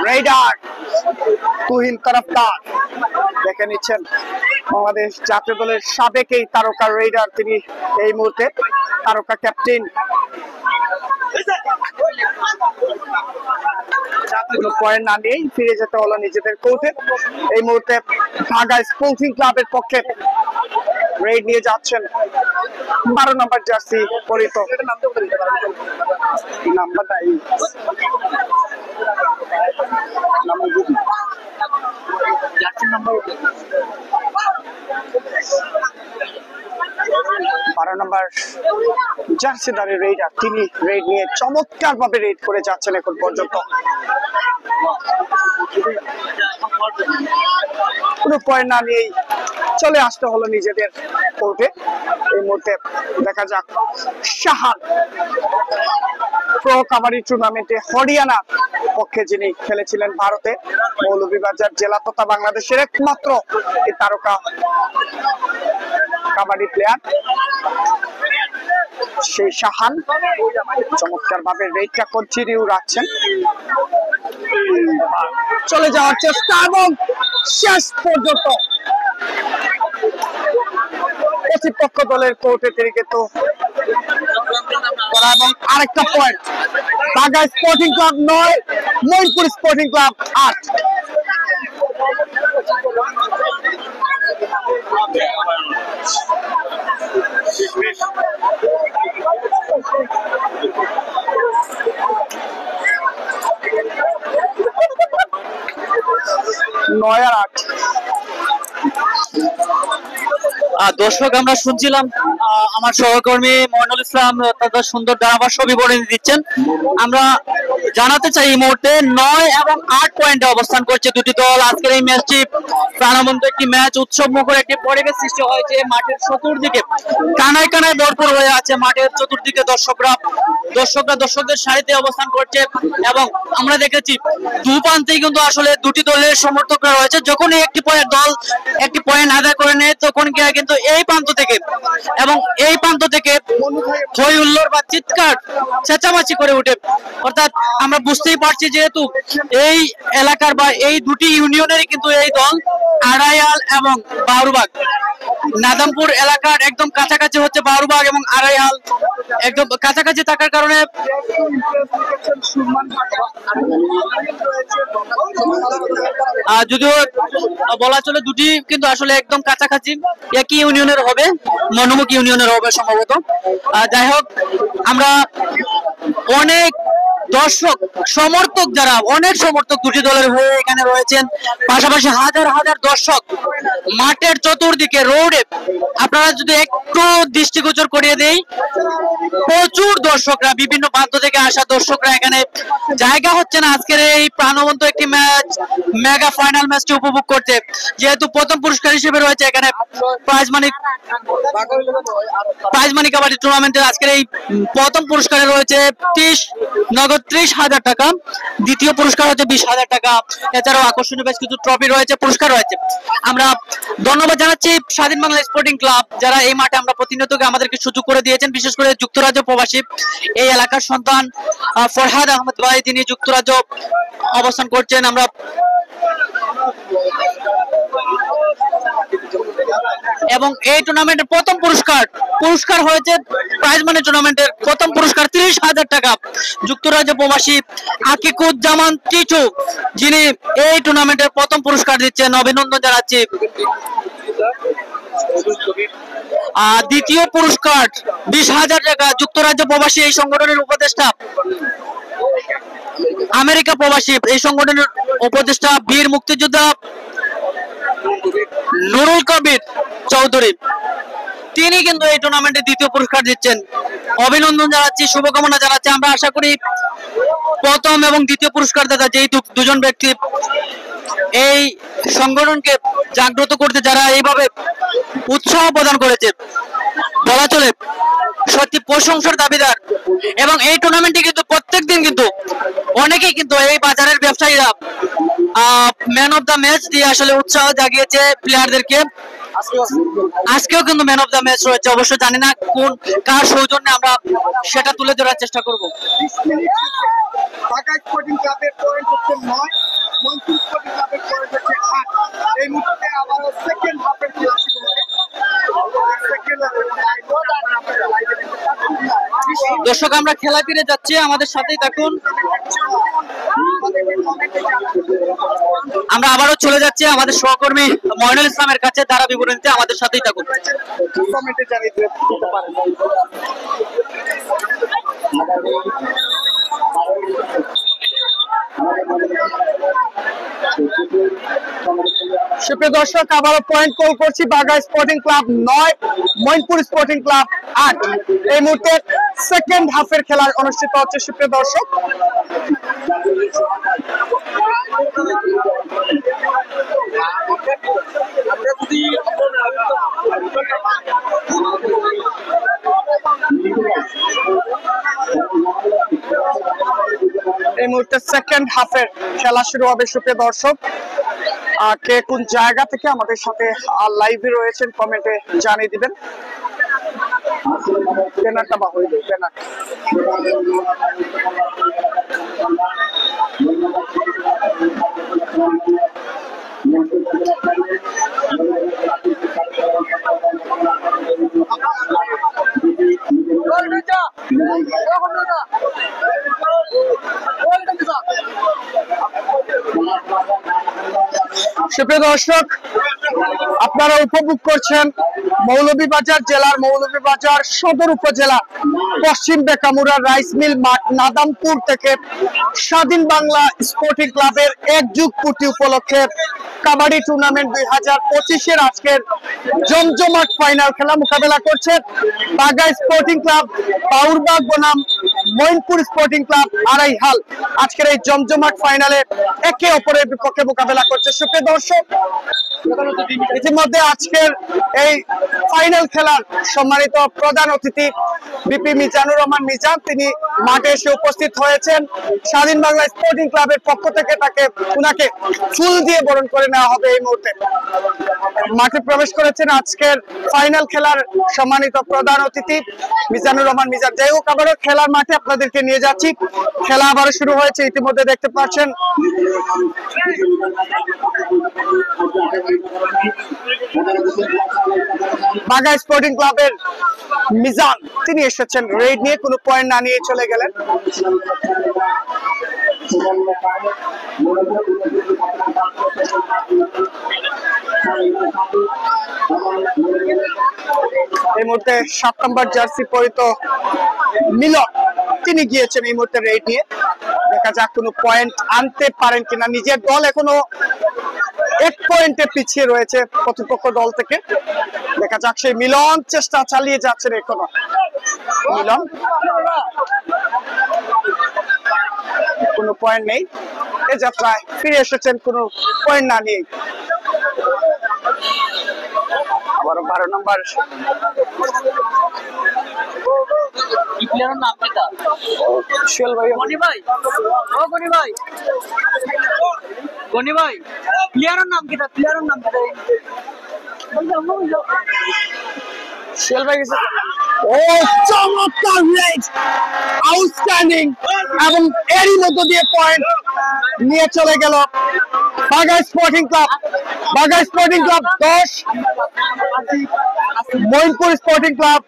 রেইডার তুহিন তরফদার দেখে নিচ্ছেন বাংলাদেশ জাতীয় দলের সাবেক এই তারকা রেইডার, তিনি এই মুহূর্তে তারকা ক্যাপ্টেন। পয়েন্ট না নিয়েই ফিরে যেতে হলো নিজেদের কোর্টে। এই মুহূর্তে ঢাকা স্পোর্টিং ক্লাবের পক্ষে রেড নিয়ে যাচ্ছেন 12 নম্বর জার্সি পরিত নাম্বারটা 12 নম্বর জার্সিদারি রেইডার, তিনি রেড নিয়ে চমৎকার ভাবে রেড করে যাচ্ছেন এখন পর্যন্ত। কোনো পয়েন্ট না নিয়েই চলে আসতে হলো নিজেদের কোর্টে। এই মুহূর্তে দেখা যাক শাহান প্রো কাবাডি টুর্নামেন্টে হরিয়ানা পক্ষে যিনি খেলেছিলেন ভারতে, মৌলভীবাজার জেলা তথা বাংলাদেশের একমাত্র এই তারকা কাবাডি প্লেয়ার, সেই শাহান চমৎকার ভাবে রেটটা কন্টিনিউ রাখছেন। চলে যাওয়ার চেষ্টা এবং শেষ পর্যন্ত প্রতিপক্ষ দলের কোর্টে তিনি কিন্তু এবং আরেকটা point. Dhaka sporting club 9, Moinpur sporting club 8। দর্শক আমরা শুনছিলাম আমার সহকর্মী মইনুল ইসলাম অত্যন্ত সুন্দর ধারাভাষ্য বিবরণী দিচ্ছেন। আমরা জানাতে চাই এই মুহূর্তে 9 এবং 8 পয়েন্টে অবস্থান করছে দুটি দল। আজকের এই ম্যাচটি প্রাণবন্ত একটি ম্যাচ, উৎসব মুখর একটি পরিবেশ সৃষ্টি হয়েছে। মাঠের চতুর্দিকে কানায় কানায় ভরপুর হয়ে আছে, মাঠের চতুর্দিকে দর্শকদের সারিতে অবস্থান করছে এবং আমরা দেখেছি দুপ্রান্তেই কিন্তু আসলে দুটি দলের সমর্থকরা রয়েছে। যখনই একটি পয়েন্ট আদায় করে নেয় তখন কিন্তু এই প্রান্ত থেকে এবং এই প্রান্ত থেকে হই হুল্লোড় বা চিৎকার চেঁচামেচি করে উঠে। অর্থাৎ আমরা বুঝতেই পারছি যেহেতু এই এলাকার বা এই দুটি ইউনিয়নেরই কিন্তু এই দল, আড়াইহাল এবং বাউরবাগ। নাদামপুর এলাকার একদম কাছাকাছি হচ্ছে বাউরবাগ এবং আড়াইহাল, একদম কাছাকাছি থাকার কারণে যদিও বলা চলে দুটি কিন্তু আসলে একদম কাছাকাছি একই ইউনিয়নের হবে, মনোমুখ ইউনিয়নের হবে সম্ভবত। যাই হোক, আমরা অনেক দর্শক সমর্থক যারা অনেক সমর্থক দুটি দলের হয়ে এখানে রয়েছেন, পাশাপাশি হাজার হাজার দর্শক মাঠের চতুর্দিকে রোডে। আপনারা যদি একটু দৃষ্টিগোচর করিয়ে দেই, প্রচুর দর্শকরা, বিভিন্ন প্রান্ত থেকে আসা দর্শকরা এখানে জায়গা হচ্ছে না আজকের এই প্রাণবন্ত একটি ম্যাচ, মেগা ফাইনাল ম্যাচটি উপভোগ করতে। যেহেতু প্রথম পুরস্কার হিসেবে রয়েছে এখানে প্রাইজ মানি কাবাডি টুর্নামেন্টের আজকের এই প্রথম পুরস্কারে রয়েছে নগদ 30,000 টাকা, দ্বিতীয় পুরস্কার হচ্ছে 20,000 টাকা। এছাড়াও আকর্ষণীয় বেশ কিছু ট্রফি রয়েছে, পুরস্কার রয়েছে। আমরা ধন্যবাদ জানাচ্ছি স্বাধীন বাংলা স্পোর্টিং ক্লাব, যারা এই মাঠে আমরা প্রতিনিয়ত আমাদেরকে সুযোগ করে দিয়েছেন। বিশেষ করে যুক্তরাজ্য প্রবাসী এই এলাকার সন্তান ফরহাদ আহমেদ ভাই, তিনি যুক্তরাজ্য অবস্থান করছেন। আমরা এবং এই টুর্নামেন্টের প্রথম পুরস্কার হয়েছে প্রাইজ মানি টুর্নামেন্টের প্রথম পুরস্কার 30,000 টাকা। যুক্তরাজ্য প্রবাসী আকিকুজ্জামান টিটু, যিনি এই টুর্নামেন্টের প্রথম পুরস্কার দিচ্ছেন, অভিনন্দন জানাচ্ছি। দ্বিতীয় পুরস্কার 20,000 টাকা, যুক্তরাজ্য প্রবাসী এই সংগঠনের উপদেষ্টা, আমেরিকা প্রবাসী এই সংগঠনের উপদেষ্টা, বীর মুক্তিযোদ্ধা নুরুল কবির চৌধুরী, তিনি কিন্তু এই টুর্নামেন্টে দ্বিতীয় পুরস্কার দিচ্ছেন। অভিনন্দন জানাচ্ছি, শুভকামনা জানাচ্ছি। আমরা আশা করি প্রথম এবং দ্বিতীয় পুরস্কার দাতা যেই দুজন ব্যক্তি এই সংগঠনকে জাগ্রত করতে যারা এইভাবে উৎসাহ প্রদান করেছে, বলা চলে সত্যি প্রশংসার দাবিদার। এবং এই টুর্নামেন্টে কিন্তু প্রত্যেকদিন কিন্তু অনেকেই কিন্তু এই বাজারের ব্যবসায়ীরা ম্যান অফ দ্য ম্যাচ দিয়ে আসলে উৎসাহ জাগিয়েছে প্লেয়ারদেরকে। আজকেও কিন্তু ম্যান অফ দ্য ম্যাচ রয়েছে, অবশ্য জানি না কোন কার সৌজন্যে, আমরা সেটা তুলে ধরার চেষ্টা করব। ঢাকা স্পোর্টিং ক্লাবের পয়েন্ট হচ্ছে 9, মনসুর স্পোর্টিং ক্লাবের পয়েন্ট হচ্ছে 8। এই মুহূর্তে আবারও সেকেন্ড হাফের খেলা শুরু হবে। দর্শক, আমরা খেলা ফিরে যাচ্ছি, আমাদের সাথেই থাকুন। আমরা আবারও চলে যাচ্ছি আমাদের সহকর্মী মইনুল ইসলামের কাছে, তারা বিবরণ দিতে আমাদের সাথেই থাকুন। কমেন্টে জানিয়ে দিতে পারেন। সুপ্রিয় দর্শক, আবারও পয়েন্ট কল করছি। Bagha sporting club 9, Moinpur sporting club 8। এই মুহূর্তে সেকেন্ড হাফের খেলা অনুষ্ঠিত হচ্ছে। সুপ্রিয় দর্শক, এই মুহূর্তে সেকেন্ড হাফের খেলা শুরু হবে। সুপ্রিয় দর্শক, কে কোন জায়গা থেকে আমাদের সাথে লাইভে রয়েছেন কমেন্টে জানিয়ে দিবেন। পেনারটা বা হইল পেনার। সুপ্রিয় দর্শক, আপনারা উপভোগ করছেন মৌলভীবাজার জেলার মৌলভীবাজার সদর উপজেলা পশ্চিম বেকামুরা রাইস মিল মাঠ নাদামপুর থেকে স্বাধীন বাংলা স্পোর্টিং ক্লাবের এক যুগ পূর্তি উপলক্ষে কাবাডি টুর্নামেন্ট 2025-এর আজকের জমজমাট ফাইনাল খেলা মোকাবেলা করছে বাঘা স্পোর্টিং ক্লাব পাউরবাগ বনাম মইনপুর স্পোর্টিং ক্লাব আড়াইহাল। আজকের এই জমজমাট ফাইনালে একে অপরের বিপক্ষে মোকাবেলা করছে। সুপ্রিয় দর্শক, ইতিমধ্যে আজকের এই ফাইনাল খেলার সম্মানিত প্রধান অতিথি বিপি মিজানুর রহমান মিজান, তিনি মাঠে এসে উপস্থিত হয়েছেন। স্বাধীন বাংলা স্পোর্টিং ক্লাবের পক্ষ থেকে উনাকে ফুল দিয়ে বরণ করে নেওয়া হবে। এই মুহূর্তে মাঠে প্রবেশ করেছেন আজকের ফাইনাল খেলার সম্মানিত প্রধান অতিথি মিজানুর রহমান মিজান। যাই হোক, আবারও খেলার মাঠে আপনাদেরকে নিয়ে যাচ্ছি। খেলা আবারও শুরু হয়েছে, ইতিমধ্যে দেখতে পাচ্ছেন বাঘা স্পোর্টিং ক্লাবের মিজান, তিনি এসেছেন রেড নিয়ে, কোনো পয়েন্ট না নিয়ে চলে গেলেন। এই মুহূর্তে 7 নম্বর জার্সি পরিত মিলন, তিনি গিয়েছেন এই মুহূর্তে রেড নিয়ে। দেখা যাক কোনো পয়েন্ট আনতে পারেন কিনা। নিজের দল এখনো 1 পয়েন্টে পিছিয়ে রয়েছে প্রতিপক্ষ দল থেকে। দেখা যাক, সেই মিলন চেষ্টা চালিয়ে যাচ্ছেন এখনো। মিলন, কোনো পয়েন্ট নেই। এই যাত্রায় ফিরে এসেছেন কোনো পয়েন্ট না নিয়ে। আবারও 12 নম্বর চমৎকার রেড, আউটস্ট্যান্ডিং, এবং এরই মধ্য দিয়ে পয়েন্ট নিয়ে চলে গেল Bagha sporting club. Bagha sporting club 10, Moinpur sporting club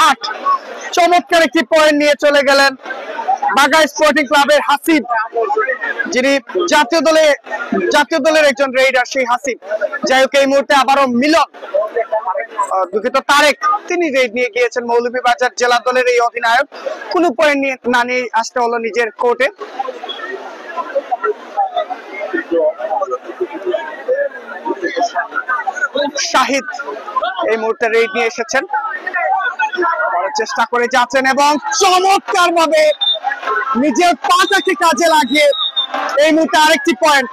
8। চমৎকার একটি পয়েন্ট নিয়ে চলে গেলেন বাঘা স্পোর্টিং ক্লাবের হাসিব, যিনি জাতীয় দলের একজন রেইডার, সেই হাসিব। যাই হোক, এই মুহূর্তে আবারও মিলন, দুঃখিত তারেক, তিনি রেড নিয়ে গিয়েছেন মৌলভীবাজার জেলা দলের এই অধিনায়ক। কোনো পয়েন্ট না নিয়ে আসতে হলো নিজের কোর্টে। শাহিদ এই মুহূর্তে রেড নিয়ে এসেছেন, চেষ্টা করে যাচ্ছেন এবং চমৎকার ভাবে নিজের পাটাকে কাজে লাগিয়ে এই মুহূর্তে আরেকটি পয়েন্ট।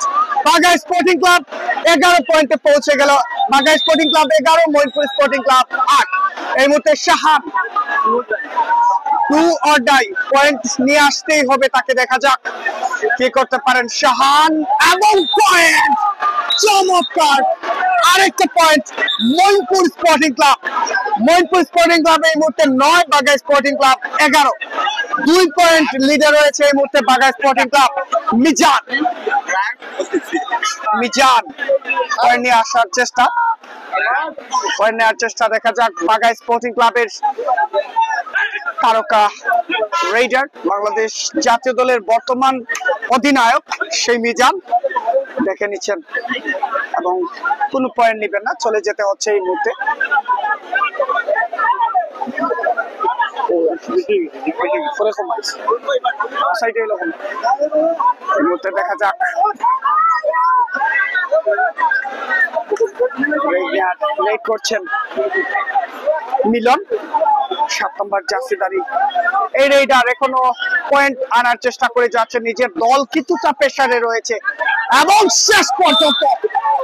বাঘা স্পোর্টিং ক্লাব 11 পয়েন্টে পৌঁছে গেল। Bagha sporting club 11, Moinpur sporting club 8। এই মুহূর্তে Shahan do or die point নিয়ে আসতেই হবে তাকে। দেখা যাক কি করতে পারেন শাহান, এবং পয়েন্ট, চমৎকার আরেকটা point Moinpur sporting club. Moinpur sporting club এই মুহূর্তে 9, বাঘা স্পোর্টিং ক্লাব 11। 2 পয়েন্ট লিডে রয়েছে এই মুহূর্তে Bagha sporting club. Mizan point নিয়ে আসার চেষ্টা, পয়েন্ট নেওয়ার চেষ্টা। দেখা যাক বাঘা স্পোর্টিং ক্লাবের তারকা রেইডার, বাংলাদেশ জাতীয় দলের বর্তমান অধিনায়ক সেই মিজান দেখে নিচ্ছেন এবং কোনো পয়েন্ট নেবেন না, চলে যেতে হচ্ছে এই মুহূর্তে। এই মুহূর্তে দেখা যাক রেড করছেন মিলন, 7 নম্বর জার্সিধারী এই রেইডার এখনো পয়েন্ট আনার চেষ্টা করে যাচ্ছে। নিজের দল কিছুটা প্রেসারে রয়েছে এবং শেষ পর্যন্ত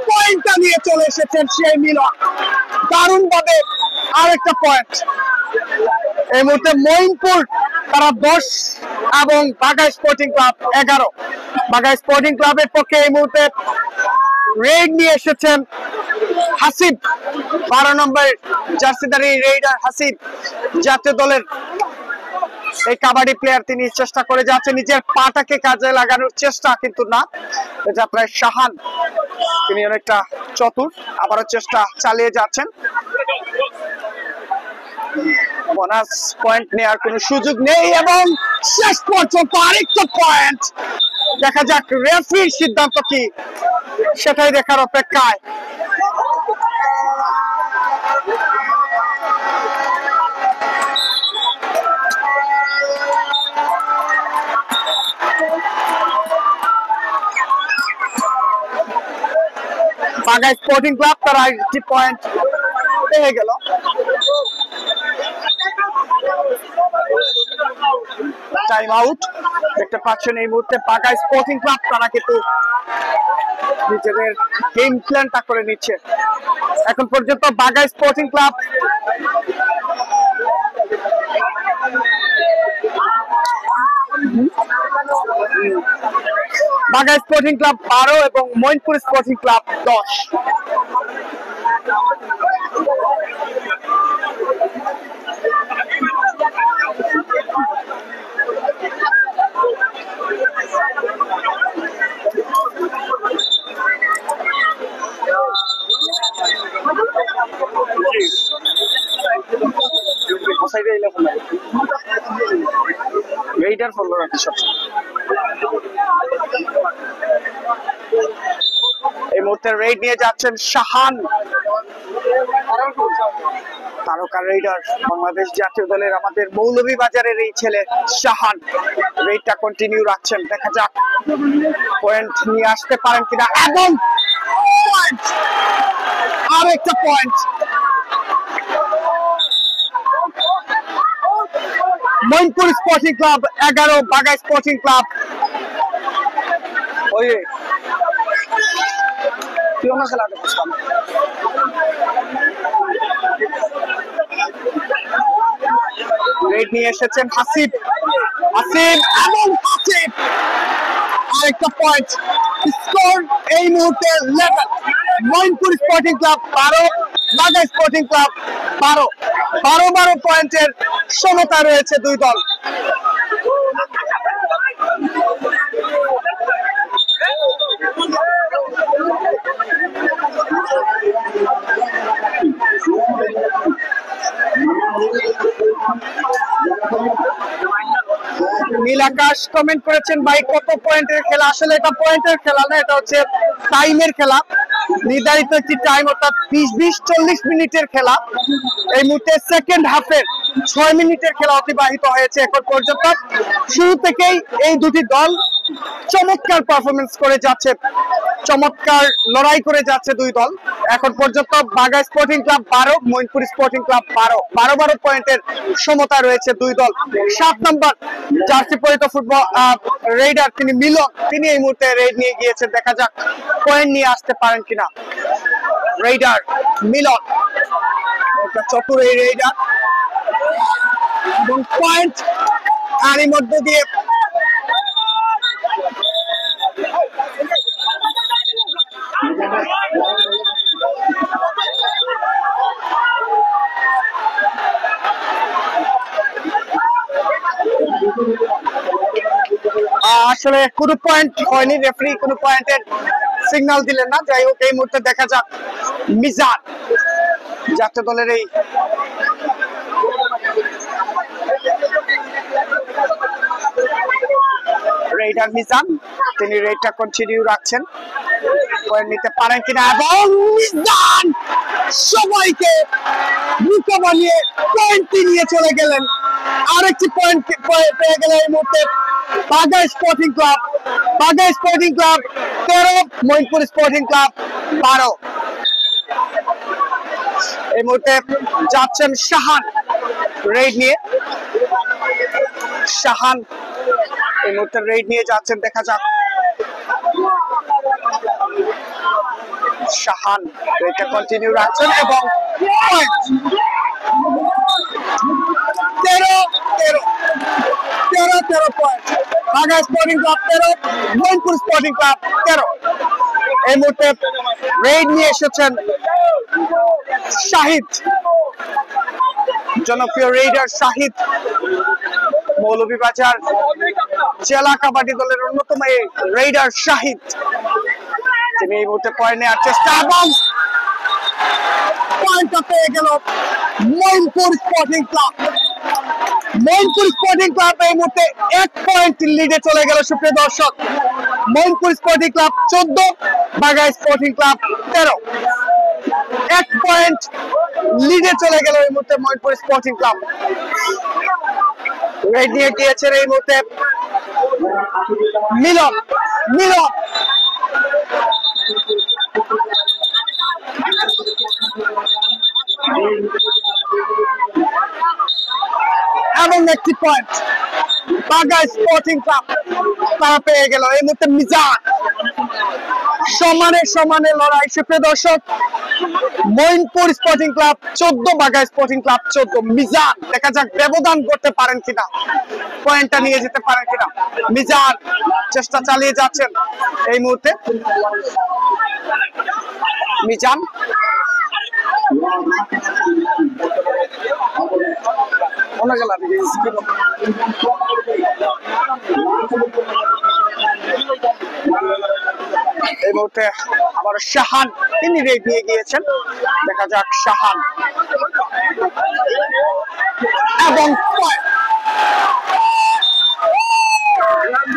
পয়েন্টটা নিয়ে চলে এসেছেন সেই মিলন, দারুণ ভাবে আরেকটা পয়েন্ট। এই মুহূর্তে মইনপুর তারা 10 এবং বাঘা স্পোর্টিং ক্লাব 11। বাঘা স্পোর্টিং ক্লাবের পক্ষে এই মুহূর্তে রেড নিয়ে এসেছেন হাসিব, 12 নম্বর জার্সিধারী রেইডার হাসিব, জাতীয় দলের এই কাবাডি প্লেয়ার। তিনি চেষ্টা করে যাচ্ছে নিজের পাটাকে কাজে লাগানোর চেষ্টা, কিন্তু না, যাত্রায় শাহান তিনি অনেকটা চতুর, আবারও চেষ্টা চালিয়ে যাচ্ছেন। বোনাস পয়েন্ট নেওয়ার কোনো সুযোগ নেই এবং শেষ পর্যন্ত আরেকটা পয়েন্ট। দেখা যাক রেফারির সিদ্ধান্ত কি, সেটাই দেখার অপেক্ষায়। বাঘা স্পোর্টিং ক্লাব তারা একটি পয়েন্ট পেয়ে গেল। টাইম আউট দেখতে পাচ্ছেন এই মুহূর্তে বাঘা স্পোর্টিং ক্লাব তারা কিন্তু নিজেদের গেম প্ল্যানটা করে নিচ্ছে। এখন পর্যন্ত Bagha sporting club Bagha sporting club 12 এবং Moinpur sporting club 10। Raider follow রাখি সব। এই মুহূর্তে রেড নিয়ে যাচ্ছেন শাহান, তারকা রেইডার, বাংলাদেশ জাতীয় দলের আমাদের মৌলভীবাজারের এই ছেলে শাহান রেডটা কন্টিনিউ রাখছেন। দেখা যাক পয়েন্ট নিয়ে আসতে পারেন কিনা, এবং পয়েন্ট, আরেকটা পয়েন্ট। মইনপুর স্পোর্টিং ক্লাব 11, বাঘা স্পোর্টিং ক্লাব ওই খেলাতে বসলাম। রেড নিয়ে এসেছেন হাসিব, এবং হাসিব আরেকটা পয়েন্ট। স্কোর এই মুহূর্তে 11। মইনপুর স্পোর্টিং ক্লাব 12, বাঘা স্পোর্টিং ক্লাব 12। 12 পয়েন্টের সমতা রয়েছে দুই দল। নীল আকাশ কমেন্ট করেছেন, ভাই কত পয়েন্টের খেলা? আসলে এটা পয়েন্টের খেলা না, এটা হচ্ছে টাইমের খেলা। নির্ধারিত একটি টাইম, অর্থাৎ 20-40 মিনিটের খেলা। এই মুহূর্তে সেকেন্ড হাফের 6 মিনিটের খেলা অতিবাহিত হয়েছে এখন পর্যন্ত। শুরু থেকেই এই দুটি দল চমৎকার পারফরমেন্স করে যাচ্ছে। চমৎকার লড়াই করে যাচ্ছে দুই দল। এখন পর্যন্ত Bagha sporting club 12, Moinpur sporting club 12 পয়েন্টের সমতা রয়েছে দুই দল। 7 নম্বর জার্সি পরিত ফুটবল রেইডার তিনি মিলন, তিনি এই মুহূর্তে রেড নিয়ে গিয়েছেন। দেখা যাক পয়েন্ট নিয়ে আসতে পারেন কিনা রেইডার মিলন। একটা চতুর এই রেইডার এবং পয়েন্ট তারই মধ্য দিয়ে আসলে কোনো পয়েন্ট হয়নি, রেফারি কোনো পয়েন্টের সিগন্যাল দিলেন না। যাই হোক এই মুহূর্তে দেখা যাক মিজান জাতীয় দলের এই রেইডার মিজান, তিনি রেডটা কন্টিনিউ রাখছেন, পয়েন্ট নিতে পারেন কিনা। এবং মিজান সবাইকে মুখে বানিয়ে পয়েন্ট নিয়ে চলে গেলেন। আরেকটি পয়েন্ট পেয়ে গেলেন এই মুহূর্তে Bagha sporting club. Bagha sporting club 13, Moinpur sporting club 12। এই মুহূর্তে যাচ্ছেন শাহান রেড নিয়ে। শাহান এই মুহূর্তে রেড নিয়ে যাচ্ছেন, দেখা যাক শাহান রেডটা কন্টিনিউ রাখছেন এবং point 13 point. Bagha sporting club 13, Moinpur sporting club 13। এই মুহূর্তে রেড নিয়ে এসেছেন শাহিদ, জনপ্রিয় রেইডার শাহিদ, মৌলভীবাজার জেলা কাবাডি দলের অন্যতম এই রেইডার শাহিদ, তিনি এই মুহূর্তে পয়েন্ট নেওয়ার চেষ্টা এবং পয়েন্টটা পেয়ে গেল Moinpur sporting club. Moinpur sporting club এই মুহূর্তে 1 পয়েন্ট লিডে চলে গেল। সুপ্রিয় দর্শক, মইনপুর স্পোর্টিং ক্লাব 14, বাঘা স্পোর্টিং ক্লাব 13। 1 পয়েন্ট লিডে চলে গেল এই মুহূর্তে মইনপুর স্পোর্টিং ক্লাব। রেড নিয়ে গিয়েছেন এই মুহূর্তে মিলন। এবং একটি পয়েন্ট বাঘা স্পোর্টিং ক্লাব তারা পেয়ে গেল। এই মুহূর্তে মিজান সমানে লড়াই। সুপ্রিয় দর্শক, মইনপুর স্পোর্টিং ক্লাব 14, বাঘা স্পোর্টিং ক্লাব 14। মিজান দেখা যাক ব্যবধান করতে পারেন কিনা, পয়েন্টটা নিয়ে যেতে পারেন কিনা। মিজান চেষ্টা চালিয়ে যাচ্ছেন এই মুহূর্তে। মিজান এই মুহূর্তে আবার শাহান, তিনি রেড নিয়ে গিয়েছেন। দেখা যাক শাহান এবং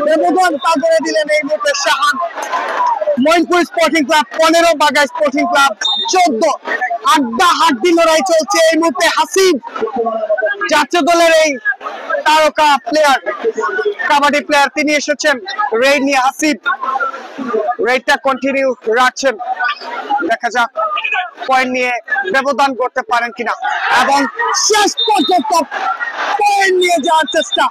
ব্যবধান তা করে দিলেন এই মুহূর্তে শাহান। মইনপুর স্পোর্টিং ক্লাব 15, বাঘা স্পোর্টিং ক্লাব 14। আড্ডা হাড্ডি লড়াই চলছে এই মুহূর্তে। হাসিব জাতীয় দলের এই তারকা প্লেয়ার, কাবাডি প্লেয়ার, তিনি এসেছেন রেড নিয়ে। হাসিব রেডটা কন্টিনিউ রাখছেন, দেখা যাক পয়েন্ট নিয়ে ব্যবধান করতে পারেন কিনা এবং শেষ পর্যন্ত পয়েন্ট নিয়ে যাওয়ার চেষ্টা।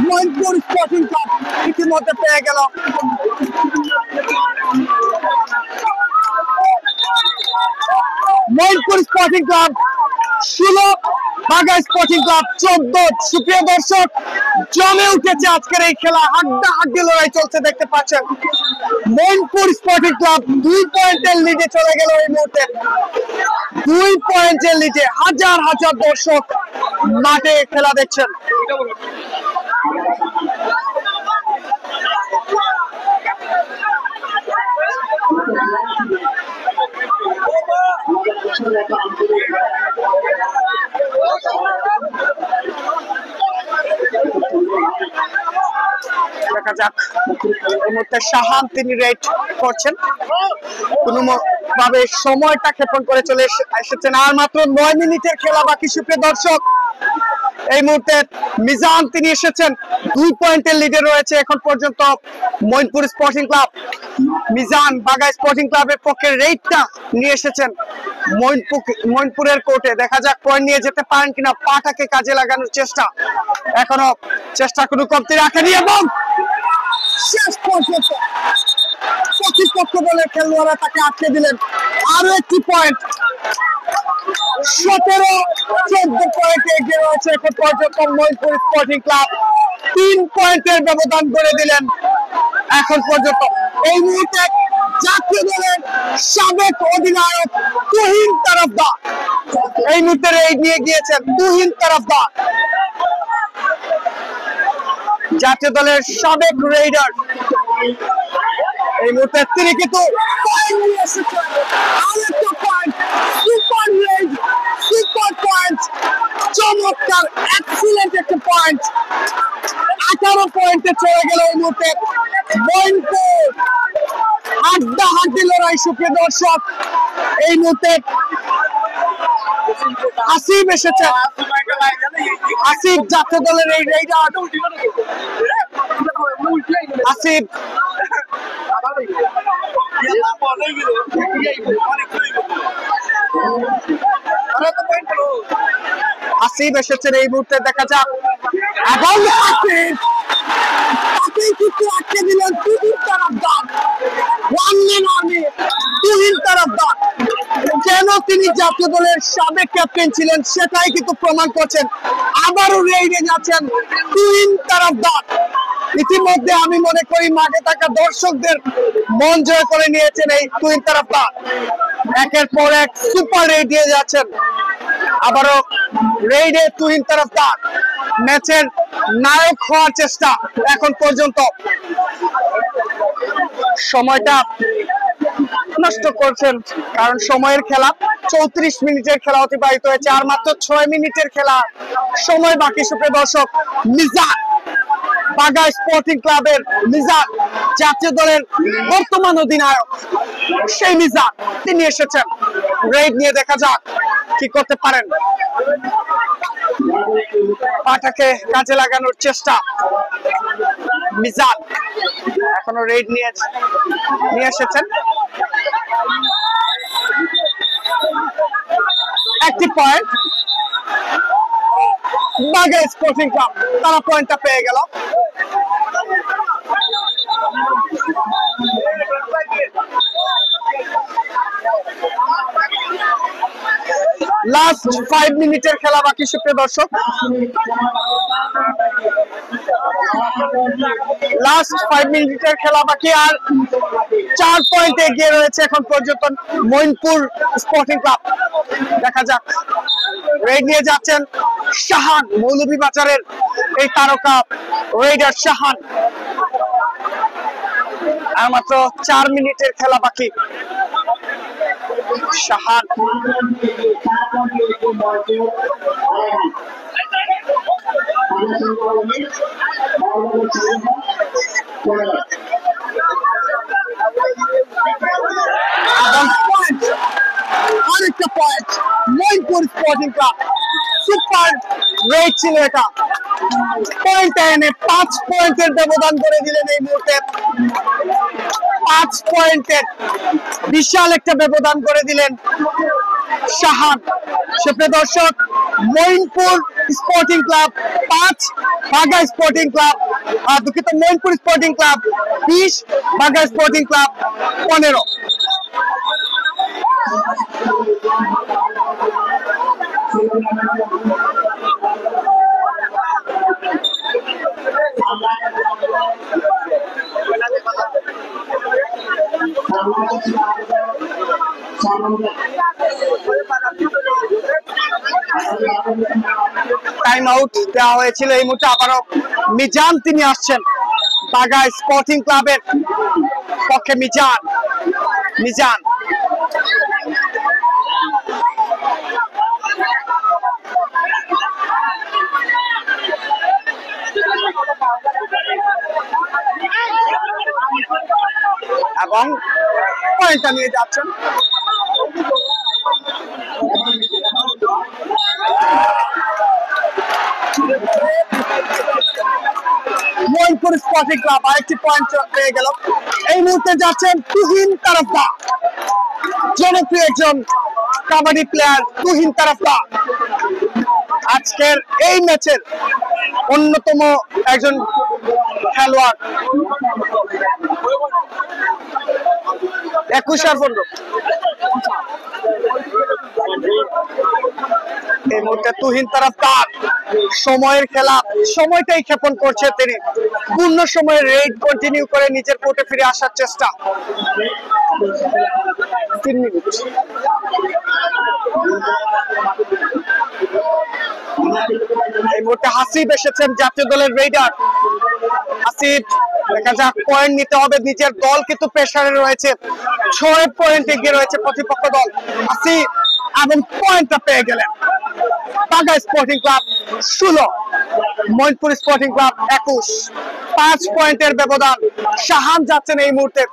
মইনপুর স্পোর্টিং ক্লাব ইতিমধ্যে পেয়ে গেল মইনপুর স্পোর্টিং ক্লাব 16, বাঘা স্পোর্টিং ক্লাব 14। সুপ্রিয় দর্শক, জমে উঠেছে আজকের এই খেলা, হাড্ডা হাড্ডি লড়াই চলছে দেখতে পাচ্ছেন। মইনপুর স্পোর্টিং ক্লাব 2 পয়েন্টের লিডে চলে গেল এই মুহূর্তে। 2 পয়েন্টের লিডে, হাজার হাজার দর্শক মাঠে খেলা দেখছেন। দেখা যাক, এই মুহূর্তে শাহান তিনি রেড করছেন, কোনো ভাবে সময়টা ক্ষেপণ করে চলে এসেছেন। আর মাত্র 9 মিনিটের খেলা বাকি সুপ্রিয় দর্শক। এই মুহূর্তে মিজান তিনি এসেছেন, 2 পয়েন্টের লিডে রয়েছে এখন পর্যন্ত Moinpur sporting club. Mizan Bagha sporting ক্লাবের পক্ষে রেডটা নিয়ে এসেছেন মইনপুরের কোর্টে। দেখা যাক পয়েন্ট নিয়ে যেতে পারেন কিনা, পাটাকে কাজে লাগানোর চেষ্টা, এখনো চেষ্টা কোনো কমতি রাখেনি এবং শেষ পর্যন্ত প্রতিপক্ষ দলের খেলোয়াড়রা তাকে আটকে দিলেন। আরো একটি পয়েন্ট, 17-14 পয়েন্টে এগিয়ে রয়েছে এখন পর্যন্ত মইনপুর স্পোর্টিং ক্লাব। 3 পয়েন্টের ব্যবধান করে দিলেন এখন পর্যন্ত। এই মুহূর্তে জাতীয় দলের সাবেক অধিনায়ক তুহিন তরফদার এই মুহূর্তে রেড নিয়ে গিয়েছেন। তুহিন তরফদার জাতীয় দলের সাবেক রেডার, এই মুহূর্তে তিনি কিন্তু পয়েন্ট নিয়ে এসেছেন। আরেকটা point, super red, super point, চমৎকার এক্সিলেন্ট একটা পয়েন্ট। 18 পয়েন্টে চলে গেল এই মুহূর্তে মইনপুর। হাড্ডাহাড্ডি লড়াই সুপ্রিয় দর্শক। এই মুহূর্তে আসিফ এসেছে, আসিফ জাতীয় দলের এই রেডার। আসিফ আসিফ এসেছেন এই মুহূর্তে, দেখা যাক। এবং আসিফ তাকেই কিন্তু আটকে দিলেন Tuhin Tarafdar. One man army Tuhin Tarafdar, কেন তিনি জাতীয় দলের সাবেক ক্যাপ্টেন ছিলেন সেটাই কিন্তু প্রমাণ করছেন। আবারও রেডে যাচ্ছেন তুহিন তরফদার। ইতিমধ্যে আমি মনে করি মাঠে থাকা দর্শকদের মন জয় করে নিয়েছেন এই তুহিন তরফদার। একের পর এক সুপার রেড দিয়ে যাচ্ছেন। আবারও রেডে তুহিন তরফদার, ম্যাচের নায়ক হওয়ার চেষ্টা এখন পর্যন্ত। সময়টা নষ্ট করছেন কারণ সময়ের খেলা, 34 মিনিটের খেলা অতিবাহিত হয়েছে, আর মাত্র 6 মিনিটের খেলা সময় বাকি সুপ্রিয় দর্শক। মিজান বাগাই স্পোর্টিং ক্লাবের মিজান, জাতীয় দলের বর্তমান অধিনায়ক সেই মিজান তিনি এসেছেন রেড নিয়ে। দেখা যাক কি করতে পারেন। পাটাকে কাজে লাগানোর চেষ্টা মিজান, এখনো রেড নিয়ে এসেছেন। একটি পয়েন্ট বাগাই স্পোর্টিং ক্লাব, তারা পয়েন্টটা পেয়ে গেল। লাস্ট 5 মিনিটের খেলা বাকি সুপ্রিয় দর্শক। লাস্ট 5 মিনিটের খেলা বাকি, আর 4 পয়েন্ট এগিয়ে রয়েছে এখন পর্যন্ত মইনপুর স্পোর্টিং ক্লাব। দেখা যাক, রেড নিয়ে যাচ্ছেন শাহান, মৌলভীবাজারের এই তারকা রেডার শাহান। আর মাত্র 4 মিনিটের খেলা বাকি। শাহান আরেকটা point, Moinpur sporting club super red ছিল এটা। পয়েন্ট এনে 5 পয়েন্টের ব্যবধান করে দিলেন এই মুহূর্তে। 5 পয়েন্টের বিশাল একটা ব্যবধান করে দিলেন শাহান। সুপ্রিয় দর্শক, Moinpur sporting club 5, Bagha sporting club দুঃখিত, Moinpur sporting club 20, Bagha sporting club 15। Time out দেওয়া হয়েছিল। এই মুহূর্তে আবারও মিজান তিনি আসছেন বাগাই স্পোর্টিং ক্লাবের পক্ষে। মিজান এবং পয়েন্টটা নিয়ে যাচ্ছেন। মইনপুর স্পোর্টিং ক্লাব আরেকটি পয়েন্ট পেয়ে গেল। এই মুহূর্তে যাচ্ছেন তুহিন তারফদার, জনপ্রিয় একজন কাবাডি প্লেয়ার তুহিন তারফদার আজকের এই ম্যাচের অন্যতম একজন খেলোয়াড়। 21 এই মুহূর্তে তুহিন তারফদার সময়ের খেলা, সময়টাই ক্ষেপণ করছে তিনি। পূর্ণ সময়ের রেড কন্টিনিউ করে নিজের কোর্টে ফিরে আসার চেষ্টা। 3 মিনিট। এই মুহূর্তে হাসিব এসেছেন জাতীয় দলের রেডার। হাসিব দেখা যাক, পয়েন্ট নিতে হবে, নিজের দল কিন্তু প্রেসারে রয়েছে, 6 পয়েন্ট এগিয়ে রয়েছে প্রতিপক্ষ দল। হাসিব এবং পয়েন্টটা পেয়ে গেলেন। Bagha sporting club 16, Moinpur sporting club 21, 5 পয়েন্টের ব্যবধান। শাহান যাচ্ছেন এই মুহূর্তে,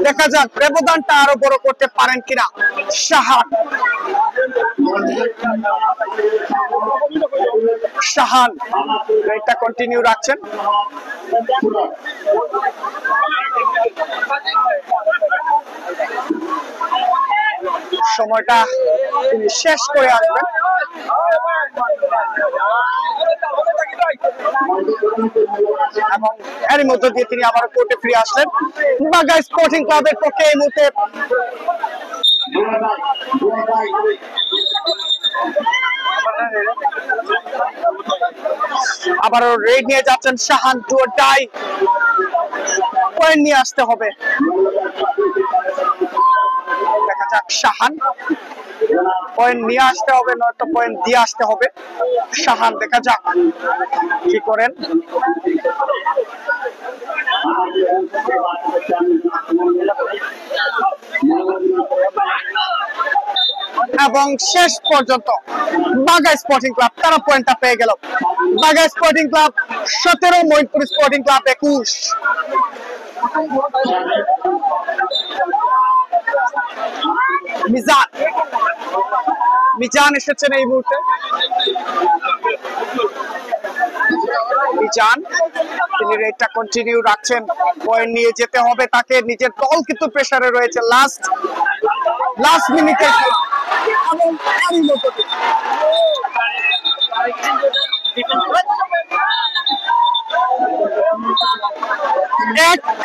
দেখা যাক ব্যবধানটা আরো বড় করতে পারেন কিনা শাহান। শাহান এটা কন্টিনিউ রাখছেন। সময়টা তিনি শেষ করে আসবেন। এবং এর মধ্য দিয়ে তিনি আবার কোর্টে ফিরে আসলেন। বাঘা স্পোর্টিং ক্লাবের পক্ষে এই মুহূর্তে আবারও রেড নিয়ে যাচ্ছেন শাহান। টু ডাই, পয়েন্ট নিয়ে আসতে হবে। দেখা যাক শাহান, পয়েন্ট নিয়ে আসতে হবে, নয়তো পয়েন্ট দিয়ে আসতে হবে। শাহান দেখা যাক কি করেন। এবং শেষ পর্যন্ত বাঘা স্পোর্টিং ক্লাব তারা পয়েন্টটা পেয়ে গেল। Bagha sporting club 17, Moinpur sporting club 21। Mizan এসেছেন এই মুহূর্তে। মিজান তিনি রেডটা কন্টিনিউ রাখছেন, পয়েন্ট নিয়ে যেতে হবে তাকে। নিজের দল কিন্তু প্রেসারে রয়েছে, লাস্ট মিনিটে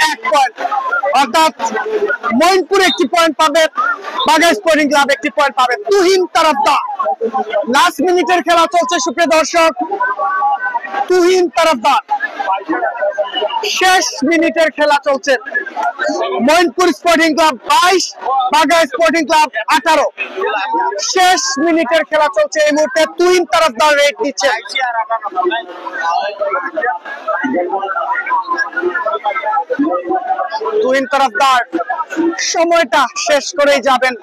এক পয়েন্ট, অর্থাৎ মইনপুর একটি পয়েন্ট পাবে, বাঘা স্পোর্টিং ক্লাব একটি পয়েন্ট পাবে। তুহিন তারফদার, লাস্ট মিনিটের খেলা চলছে সুপ্রিয় দর্শক। তুহিন তারফদার শেষ মিনিটের খেলা চলছে। মইনপুর স্পোর্টিং ক্লাব 22, বাঘা স্পোর্টিং ক্লাব 18। শেষ মিনিটের খেলা চলছে এই মুহূর্তে। তুহিন তারফদার রেড দিচ্ছে। তুহিন তারফদার সময়টা শেষ করেই যাবেন।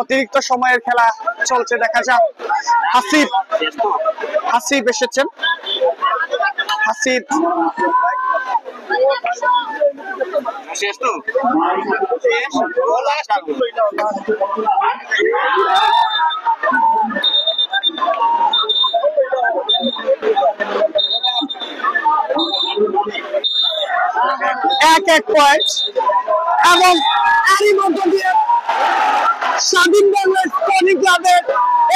অতিরিক্ত সময়ের খেলা চলছে, দেখা যাক। হাসিব এসেছেন। হাসিব এক পয়েন্ট। এবং এরই মধ্য দিয়ে স্বাধীন বাংলা স্পোর্টিং ক্লাবের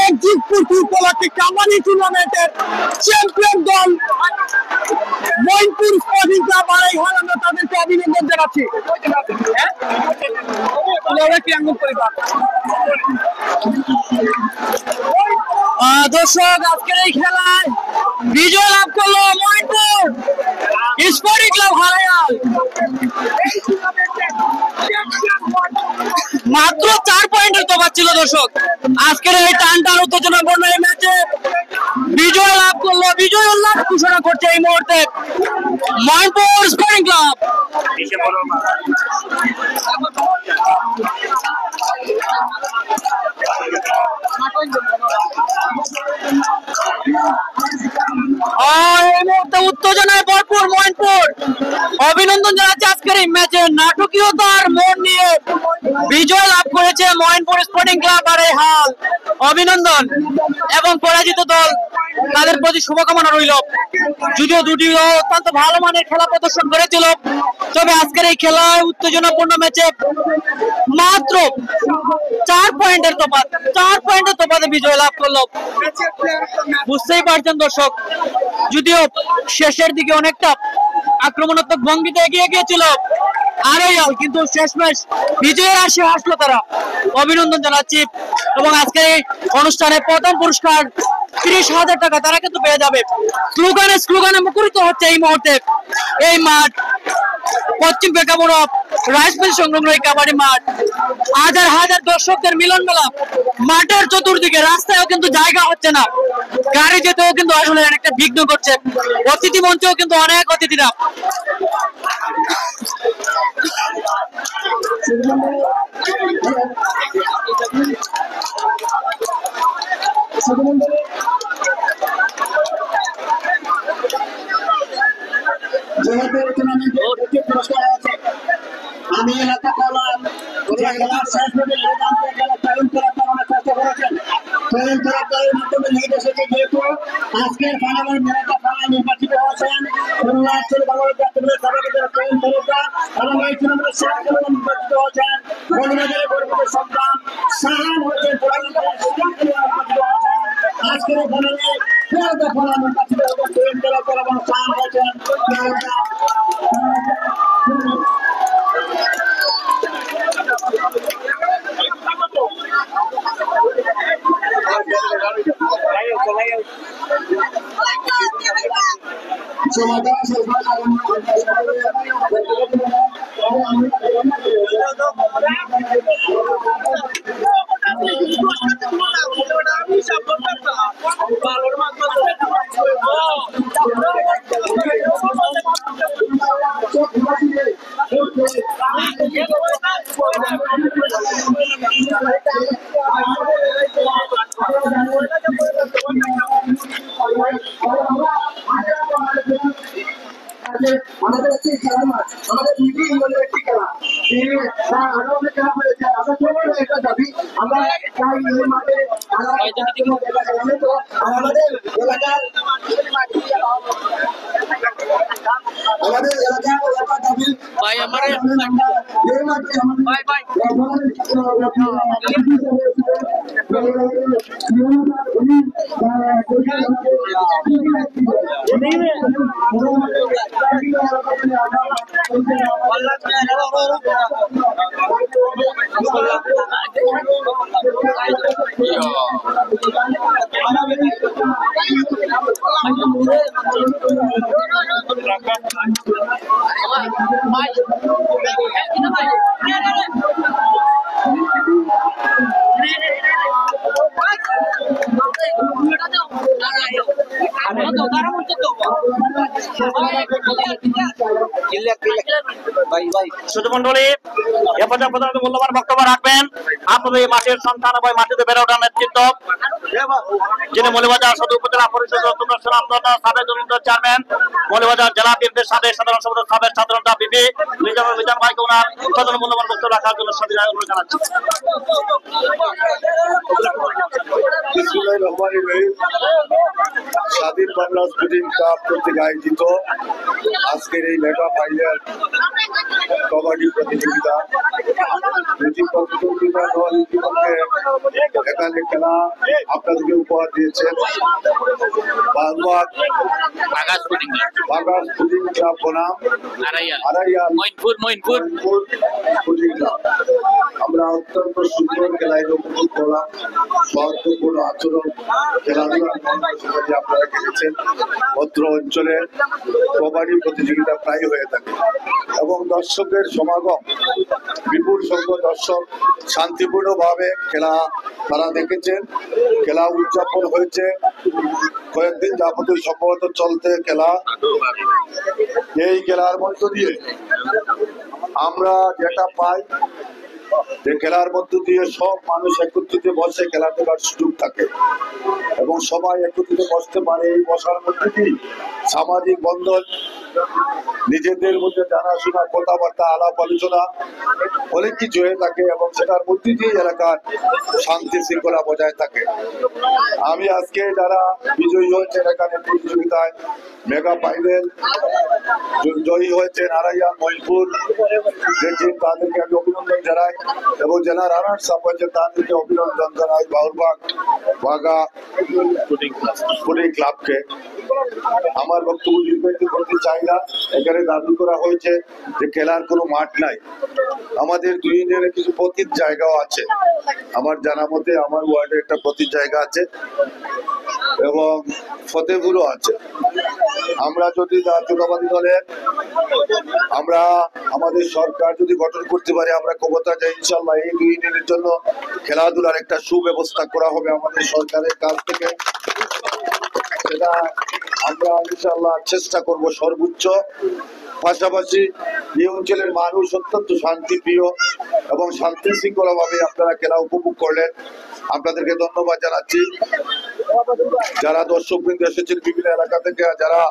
একজিতপুর উপলক্ষে কাবাডি টুর্নামেন্টের চ্যাম্পিয়ন দল মইনপুর স্পোর্টিং ক্লাব আড়াই ঘর, আমরা তাদেরকে অভিনন্দন জানাচ্ছি। দর্শক, আজকের এই খেলায় বিজয় লাভ করলো মইনপুর স্পোর্টিং ক্লাব হারায়াল। মাত্র 4 পয়েন্টের তফাৎ ছিল দর্শক। আজকের এই টানটান উত্তেজনাপূর্ণ এই ম্যাচে বিজয় লাভ করলো, বিজয় উল্লাস ঘোষণা করছে এই মুহূর্তে মইনপুর স্পোর্টিং ক্লাব। এই মুহূর্তে উত্তেজনায় ভরপুর মইনপুর, অভিনন্দন জানাচ্ছি আজকের এই ম্যাচে নাটকীয়তার মোড় নিয়ে বিজয় লাভ করেছে ময়নপুর স্পোর্টিং ক্লাব আর এই হাল। অভিনন্দন এবং পরাজিত দল তাদের প্রতি শুভকামনা রইল। যদিও দুটি দল অত্যন্ত ভালো মানের খেলা প্রদর্শন করেছিল, তবে আজকের এই খেলায় উত্তেজনাপূর্ণ ম্যাচে মাত্র 4 পয়েন্টের তফাতে বিজয় লাভ করলো। বুঝতেই পারছেন দর্শক, যদিও শেষের দিকে অনেকটা আক্রমণাত্মক ভঙ্গিতে এগিয়ে গিয়েছিল আরআইএল, কিন্তু শেষমেশ বিজয়ের আশে আসলো তারা। অভিনন্দন জানাচ্ছি এবং আজকে এই অনুষ্ঠানে প্রথম পুরস্কার 30,000 টাকা তারা কিন্তু পেয়ে যাবে। স্লোগানে মুখরিত হচ্ছে এই মুহূর্তে এই মাঠ, পশ্চিম প্রেক্ষাপট রাইস মিল সংলগ্ন এই কাবাডি মাঠ। হাজার হাজার দর্শকদের মিলন মেলা মাঠের চতুর্দিকে, রাস্তায়ও কিন্তু জায়গা হচ্ছে না, গাড়ি যেতেও কিন্তু আসলে অনেকটা বিঘ্ন করছে। অতিথি মঞ্চেও কিন্তু অনেক অতিথিরা। আমি এলাকা করলাম খেলার শেষ পর্যন্ত খেলা চয়ন করার অনেক কষ্ট করেছেন। চয়ন করার মাধ্যমে লিড এসেছে, যেহেতু আজকের ফাইনালের মেলাটা ফাইনাল নির্বাচিত হয়েছেন চয়ন করার এবং এই টুর্নামেন্টের সেরা খেলোয়াড় নির্বাচিত হয়েছেন মৌলবাজারের গর্বিত সন্তান শাহান হয়েছেন নির্বাচিত হয়েছেন। আজকের ফাইনালে খেলাটা ফাইনাল নির্বাচিত হয়েছে চয়ন করার পর এবং শাহান হয়েছেন আমাদের একটি খেলা মাঠ, আমাদের দুইটি ইংল্যান্ডের একটি খেলা আরো খেলা হয়েছে। আমরা সবাই একটা দাবি, আমরা চাই এই মাঠে আমাদের এলাকার দাবি ভাই আমার এই মাঠে সুধমন্ডলী এ পর্যায়ে প্রধানত মূল্যবান বক্তব্য রাখবেন আপনাদের এই মাঠের সন্তান এবং মাটিতে বেড়ে ওঠার নেতৃত্ব যিনি মৌলবাজার সদর উপজেলা পরিষদ সাবেক চেয়ারম্যান, মৌলবাজার জেলা বিএনপির সাবেক সাধারণ সম্পাদক, সাবেক সাধারণ বিপি মিজান ভাইকে ওনার প্রধান মূল্যবান বক্তব্য রাখার জন্য সবিনয় অনুরোধ জানাচ্ছি। স্বাধীন বাংলা স্পোর্টিং ক্লাব কর্তৃক আয়োজিত আজকের এই মেগা ফাইনাল কবাডি প্রতিযোগিতা এখানে খেলা আপনাদেরকে উপহার দিয়েছেন বাগা স্পোর্টিং ক্লাব বনাম আড়াইয়াল স্পোর্টিং ক্লাব। আমরা অত্যন্ত সুন্দর খেলায় উপভোগ করলাম, সৌহার্দ্যপূর্ণ আচরণ, খেলাধুলার আপনারা খেলেছেন। অত্র অঞ্চলে কবাডি প্রতিযোগিতা প্রায় হয়ে থাকে এবং দর্শকের সমাগম, বিপুল সংখ্যক দর্শক শান্তিপূর্ণ ভাবে খেলা তারা দেখেছেন। খেলা উদযাপন হয়েছে কয়েকদিন যাবত সম্ভবত চলতে খেলা। এই খেলার মধ্য দিয়ে আমরা যেটা পাই যে খেলার মধ্য দিয়ে সব মানুষ একত্রিত বসে খেলা দেখার সুযোগ থাকে এবং সবাই একত্রিত বসতে পারে। এই বসার মধ্যে দিয়ে সামাজিক বন্ধন নিজেদের মধ্যে জানাশোনা, কথাবার্তা, আলাপ আলোচনা অনেক কিছু হয়ে থাকে এবং সেটার মধ্যে দিয়ে এলাকার শান্তি শৃঙ্খলা বজায় থাকে। আমি আজকে যারা বিজয়ী হয়েছে এখানে প্রতিযোগিতায় মেগা ফাইনাল জয়ী হয়েছে নারায়ণ মহিপুর যে টিম, তাদেরকে আমি অভিনন্দন জানাই এবং যারা রানার্স আপ হয়েছে তাদেরকে অভিনন্দন জানাই বাউরবাগ বাগা স্পোর্টিং ক্লাবকে। আমার বক্তব্য দীর্ঘায়িত করতে চাই না। এখানে দাবি করা হয়েছে যে খেলার কোনো মাঠ নাই। আমাদের দুই ইউনিয়নে কিছু পতিত জায়গাও আছে। আমার জানা মতে আমার ওয়ার্ডে একটা পতিত জায়গা আছে এবং ফতেপুরও আছে। আমরা যদি জাতীয়তাবাদী দলের আমরা আমাদের সরকার যদি গঠন করতে পারি, আমরা ক্ষমতা যাই, ইনশাল্লাহ এই দুই ইউনিয়নের জন্য খেলাধুলার একটা সুব্যবস্থা করা হবে আমাদের সরকারের কাছ থেকে। সেটা আমরা ইনশাল্লাহ চেষ্টা করব সর্বোচ্চ। পাশাপাশি এই অঞ্চলের মানুষ অত্যন্ত শান্তিপ্রিয় এবং শান্তি শৃঙ্খলা ভাবে আপনারা খেলা উপভোগ করলেন, আপনাদেরকে ধন্যবাদ জানাচ্ছি। যারা দর্শকবৃন্দ এসেছেন বিভিন্ন এলাকা থেকে, যারা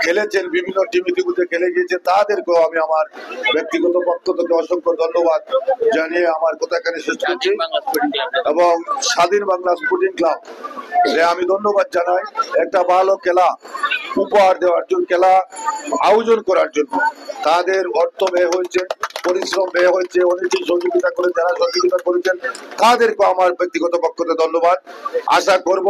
খেলেছেন বিভিন্ন টিম ইতিমধ্যে খেলে গিয়েছে, তাদেরকেও আমি আমার ব্যক্তিগত পক্ষ থেকে অসংখ্য ধন্যবাদ জানিয়ে আমার কথা এখানে শেষ করছি। এবং স্বাধীন বাংলা স্পোর্টিং ক্লাব আমি ধন্যবাদ জানাই একটা ভালো খেলা উপহার দেওয়ার জন্য, খেলা আয়োজন করার জন্য। তাদের অর্থ ব্যয় হয়েছে, পরিশ্রম ব্যয় হয়েছে, অনেকেই সহযোগিতা করে, যারা সহযোগিতা করেছেন তাদেরকেও আমার ব্যক্তিগত পক্ষ থেকে ধন্যবাদ। আশা করব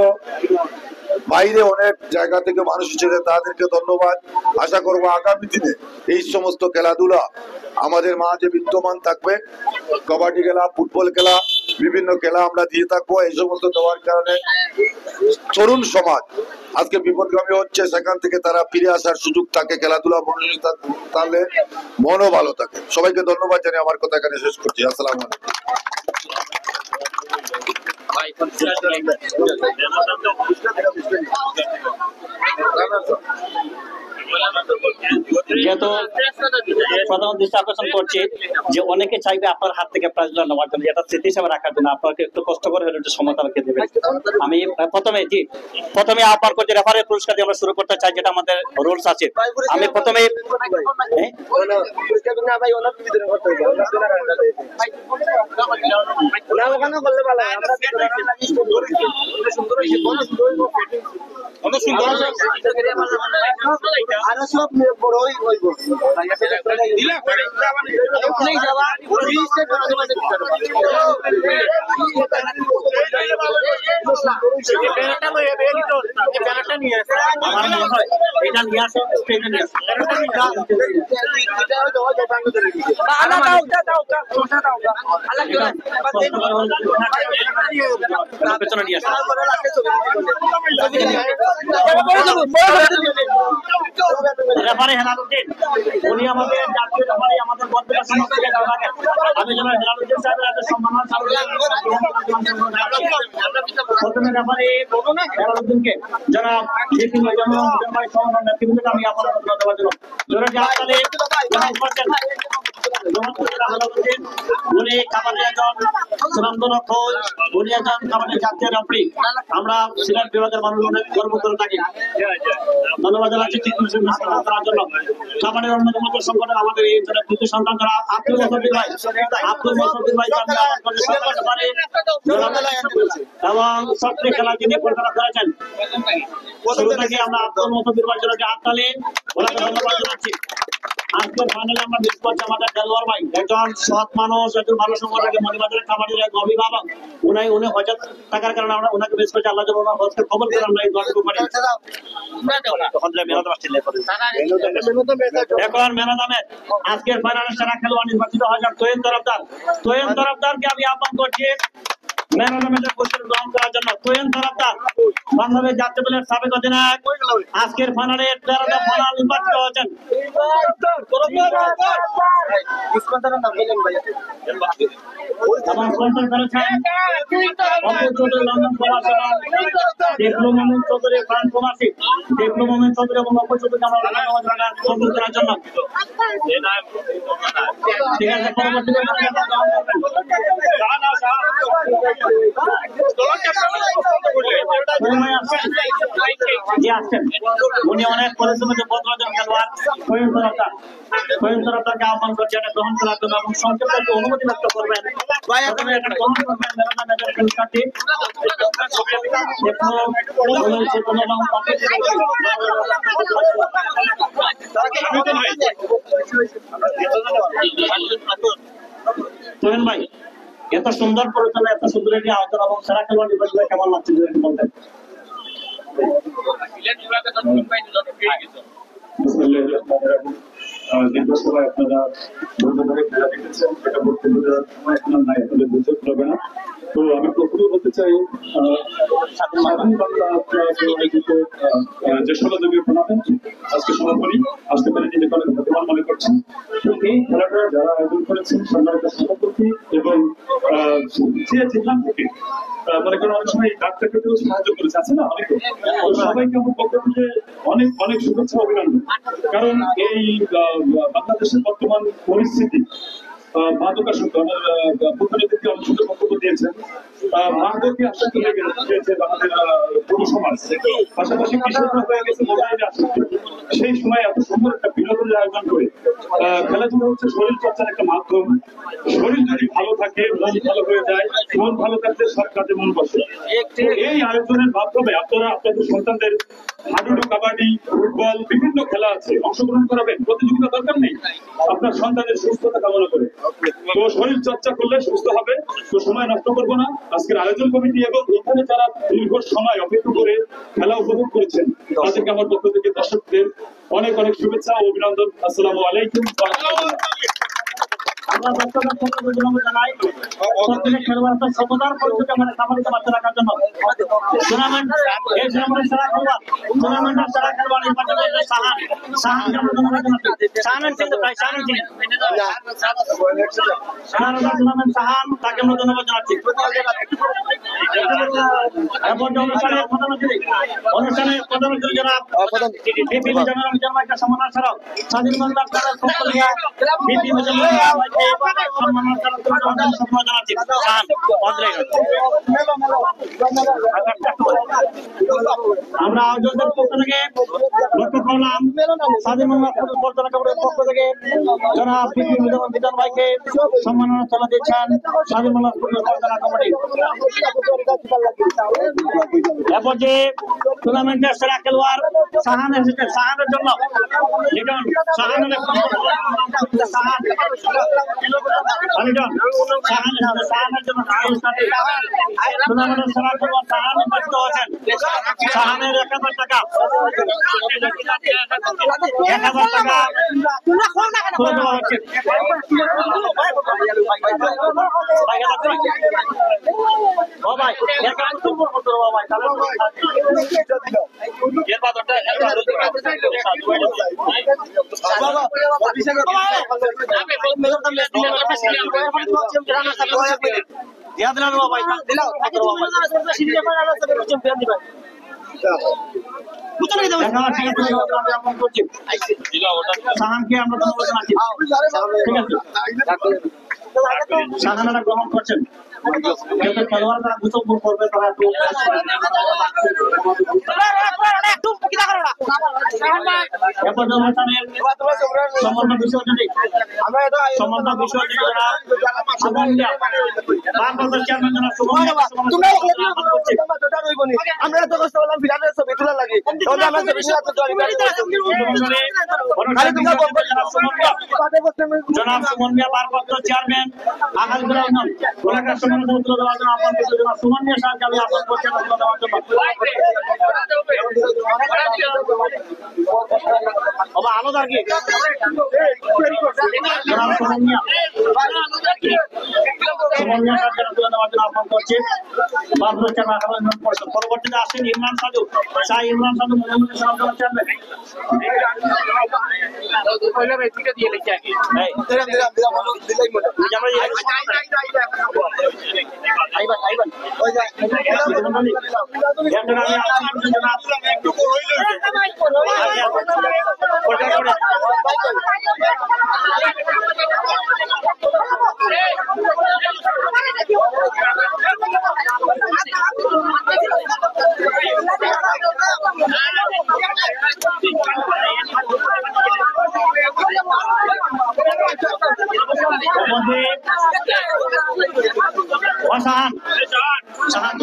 বাইরে অনেক জায়গা থেকে মানুষ এসেছে, তাদেরকে ধন্যবাদ। আশা করবো আগামী দিনে এই সমস্ত খেলাধুলা আমাদের মাঝে বিদ্যমান থাকবে। কবাডি খেলা, ফুটবল খেলা, বিভিন্ন খেলা আমরা দিয়ে থাকবো। এই সমস্ত দেওয়ার কারণে তরুণ সমাজ আজকে বিপদগামী হচ্ছে, সেখান থেকে তারা ফিরে আসার সুযোগ থাকে, খেলাধুলা তাহলে মনও ভালো থাকে। সবাইকে ধন্যবাদ জানিয়ে আমার কথা এখানে শেষ করছি। আসসালামু আলাইকুম। যেহেতু প্রধান দৃষ্টি আকর্ষণ করছি যে অনেকে চাইবে আপনার হাত থেকে প্রাইজটা নেওয়ার জন্য, এটা স্মৃতি হিসাবে রাখার জন্য আপনাকে একটু কষ্ট করে হলে একটু সময় তাদেরকে দেবেন। আমি প্রথমে আপনার করছি রেফারি পুরস্কার দিয়ে আমরা শুরু করতে চাই, যেটা আমাদের রুলস আছে। আমি প্রথমে পেছনে নিয়ে আসা রেফারি হেলালুদ্দিন, উনি আমাদের জাতীয় রেফারি, আমাদের বর্তমান সমস্ত বিভাগের। আমি যেন হেলালুদ্দিন সাহেবের সম্মান প্রথমে রেফারি হেলালুদ্দিনকে যারা নেতৃত্বকে আমি আপনার দেওয়ার জন্য উনি কাবাডি একজন সুনামধন্য কোচ, উনি একজন কাবাডি জাতীয় রেফারি। আমরা সিলেট বিভাগের মানুষ অনেক গর্ব করে থাকি। ধন্যবাদ জানাচ্ছি করার জন্য। কাবাডির অন্যতম সংগঠন আমাদের এই কৃতি সন্তান যারা আব্দুল মসুদ্দিন ভাই এবং সবচেয়ে খেলা যিনি পরিচালনা করেছেন, শুরু থেকে আমরা আব্দুল মসুদ্দিন ভাই জন্য হাততালি ওনাকে ধন্যবাদ জানাচ্ছি। আজকের ফাইনালে আমরা মিস করছি আমাদের দেলোয়ার ভাই, একজন সৎ মানুষ, একজন ভালো সংগঠনের মনিবাজারের কাবাডির এক অভিভাবক। উনি হজত থাকার কারণে আমরা ওনাকে মিস করছি। আল্লাহ যেন ওনার হজকে কবুল করে আমরা এই দোয়াটুকু পারি। এখন মেনাদামে আজকের ফাইনালে সেরা খেলোয়াড় নির্বাচিত হয়েছেন তোয়েন তরফদার। তোয়েন তরফদারকে আমি আহ্বান করছি মেনাদামের পুরস্কার গ্রহণ করার জন্য। তোয়েন তরফদার বাংলাদেশ জাতীয় দলের সাবেক অধিনায়ক, আজকের ফাইনালে 13টা ফাইনাল নির্বাচিত হয়েছেন। ঠিক আছে, পরবর্তী যে আসছেন উনি অনেক পরিশ্রমিত বদলাজন খেলোয়াড় সোহেল সরকারকে আহ্বান করছেন গ্রহণ করার জন্য এবং সংক্ষেপে একটু অনুমতি ব্যক্ত করবেন গ্রহণ করবেন পুরস্কারটি সোহেল ভাই এত সুন্দর পরিচালনা এত সুন্দর একটি আলোচনা এবং সেরা খেলোয়াড় নির্বাচিত কেমন লাগছে যদি বলতেন দীর্ঘ সময় আপনারা বন্ধু ধরে খেলা দেখেছেন সেটা বক্তব্য দেওয়ার সময় এখন নাই আসলে বুঝতে পারবে না। তো আমি প্রথমে বলতে চাই স্বাধীন বাংলা আয়োজিত যে সহযোগী টুর্নামেন্ট আজকে সমাপনী আসতে পারে নিজেকে অনেক ভাগ্যবান মনে করছেন। তো এই খেলাটা যারা আয়োজন করেছেন সম্মানিত সভাপতি এবং যে জেলা থেকে মনে করেন অনেক সময় ডাক্তার কেটেও সাহায্য করেছে আছে না অনেকে, সবাইকে আমার বক্তব্য যে অনেক অনেক শুভেচ্ছা অভিনন্দন। কারণ এই বাংলাদেশের বর্তমান পরিস্থিতি মাদকাসক্ত আমার প্রতিনিধিত্ব অনুষ্ঠিত বক্তব্য দিয়েছেন মাদকে আসক্ত হয়ে গেছে আমাদের পুরো সমাজ, পাশাপাশি কৃষকরা হয়ে গেছে মোবাইলে আসক্ত। সেই সময় এত সুন্দর একটা বিনোদনের আয়োজন করে খেলাধুলা হচ্ছে শরীর চর্চার একটা মাধ্যম। শরীর যদি ভালো থাকে মন ভালো হয়ে যায়, মন ভালো থাকলে সব কাজে মন বসে। এই আয়োজনের মাধ্যমে আপনারা আপনাদের সন্তানদের হাডুডু, কাবাডি, ফুটবল বিভিন্ন খেলা আছে অংশগ্রহণ করাবেন, প্রতিযোগিতা দরকার নেই, আপনার সন্তানের সুস্থতা কামনা করে। তো শরীর চর্চা করলে সুস্থ হবে। তো সময় নষ্ট করবো না। আজকের আয়োজন কমিটি এবং এখানে যারা দীর্ঘ সময় অপেক্ষা করে খেলা উপভোগ করেছেন তাদেরকে আমার পক্ষ থেকে দর্শকদের অনেক অনেক শুভেচ্ছা ও অভিনন্দন। আসসালামু আলাইকুম। আমরা জানাই প্রত্যেক খেলোয়াড়দের সততার পরিচয় আমাদের সামাজিক বার্তা রাখার জন্য টুর্নামেন্ট এই টুর্নামেন্টের সেরা খেলোয়াড় টুর্নামেন্টের সেরা খেলোয়াড় নির্বাচন হয়েছে সাহানের টুর্নামেন্ট সাহান তাকে আমরা ধন্যবাদ জানাচ্ছি। অনুষ্ঠানের প্রধান অতিথি জনাব বিপি মুজাম্মেল জামাইকে সম্মাননা স্মারক স্বাধীন বাংলার পক্ষ থেকে বিপি মুজাম্মেল জামাইকে সম্মাননা স্মারক সম্মান জানাচ্ছি। আমরা আয়োজকদের পক্ষ থেকে লক্ষ্য করলাম স্বাধীন বাংলা পরিচালনা কমিটির পক্ষ থেকে জনাব বিপি মুজাম্মেল মিজান ভাইকে সম্মাননা চলে দিচ্ছেন স্বাধীন বাংলা পরিচালনা কমিটি। এরপর যে টুর্নামেন্টের সেরা খেলোয়াড় সাহান এসেছে, সাহানের জন্য সাহানের জন্য টুর্নামেন্টের সেরা খেলোয়াড় সাহান নির্বাচিত হয়েছেন। সাহানের 1000 টাকা 1000 টাকা তুলে দেওয়া হচ্ছে। ও ভাই সাহানকে আমরা ধন্যবাদ জানাচ্ছি। ঠিক আছে, সাহানারা গ্রহণ করছেন। খেলোয়াড় তারা গুছব করবে, তারা আমরা এত কষ্ট করলাম ফিলানের ছবি তোলা লাগে জনাব সুমন মিয়া ভারপ্রাপ্ত চেয়ারম্যান আগামীকাল এলাকার সম্মানিত তুলে দেওয়ার জন্য আহ্বান করছি। জনাব সুমন মিয়া সাহেবকে আমি আহ্বান করছি তুলে দেওয়ার জন্য। আলাদা কি জনাব সুমন মিয়া সাহেবকে তুলে দেওয়ার জন্য আহ্বান করছি। ভারপ্রাপ্ত চেয়ারম্যান আগামী পরিষদ। পরবর্তীতে আসেন ইমরান সাধু, শাহ ইমরান সাধু মোহাম্মদ সাহেব চেয়ারম্যান। শাহান শাহান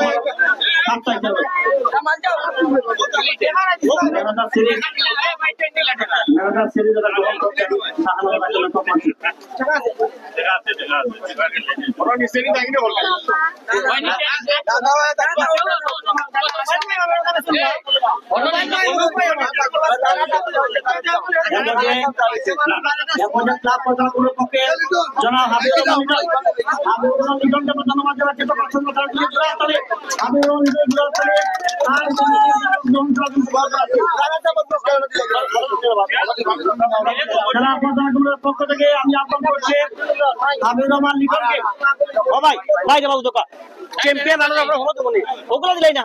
পক্ষ থেকে আমি আহ্বান করছি হাবিবুর রহমান লিটনকে। ও ভাই ভাই যাবো দোকা চ্যাম্পিয়ন ওগুলো দিলাই না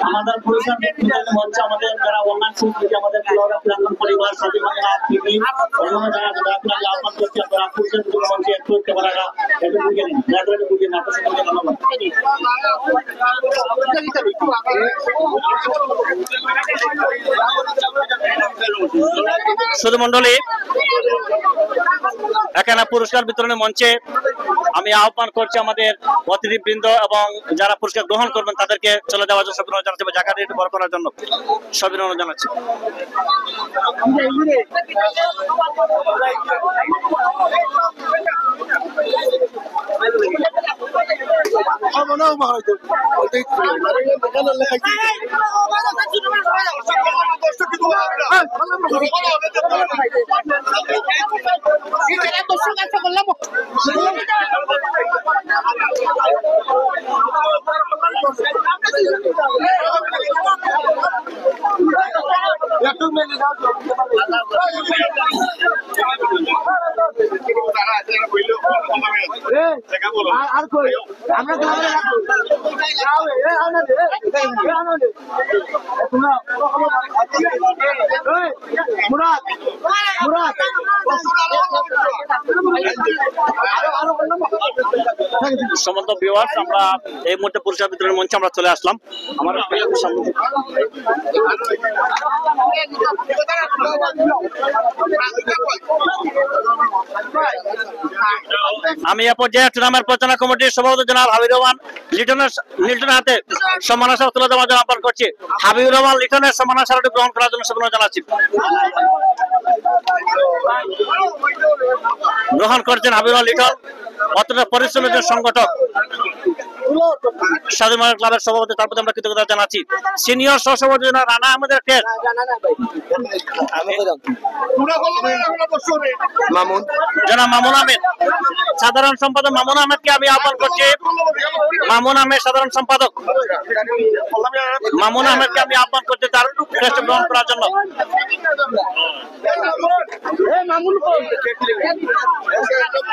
আমাদের পরিবার মঞ্চে আমাদের যারা অনলাইন শিল্পী আমাদের পরিবার সাথী মঞ্চে একটু ক্যামেরাটা একটু বুঝে নিন বুঝে না শুধু মন্ডলী এখানে পুরস্কার বিতরণের মঞ্চে আমি আহ্বান করছি আমাদের অতিথিবৃন্দ এবং যারা পুরস্কার গ্রহণ করবেন তাদেরকে চলে যাওয়ার জন্য সবিনয় জানাচ্ছি, জায়গাটি একটু বড় করার জন্য সবিনয় জানাচ্ছি। সমস্ত ভিউয়ার্স, আমরা এই মুহূর্তে পুরস্কার বিতরণের মঞ্চে আমরা চলে আসলাম। আমার আমি এ পর্যায়ে টুর্নামেন্ট পরিচালনা কমিটির সভাপতি জনাব হাবিবুর রহমান লিটনের হাতে সম্মাননা তুলে দেওয়ার জন্য আহ্বান করছি। হাবিবুর রহমান লিটনের সম্মাননা স্মারকটি গ্রহণ করার জন্য সবিনয় জানাচ্ছি। গ্রহণ করছেন হাবিবুর রহমান লিটন, অতটা পরিশ্রমের সংগঠক স্বাধীন ক্লাবের সভাপতি, তার প্রতি আমরা কৃতজ্ঞতা জানাচ্ছি। সিনিয়র সহসভাপতি রানা আহমেদের জনাব মামুন আহমেদ, সাধারণ সম্পাদক মামুন আহমেদকে আমি আহ্বান করছি। মামুন আহমেদ সাধারণ সম্পাদক মামুন আহমেদকে আমি আহ্বান করছি তার শ্রেষ্ঠ গ্রহণ করার জন্য।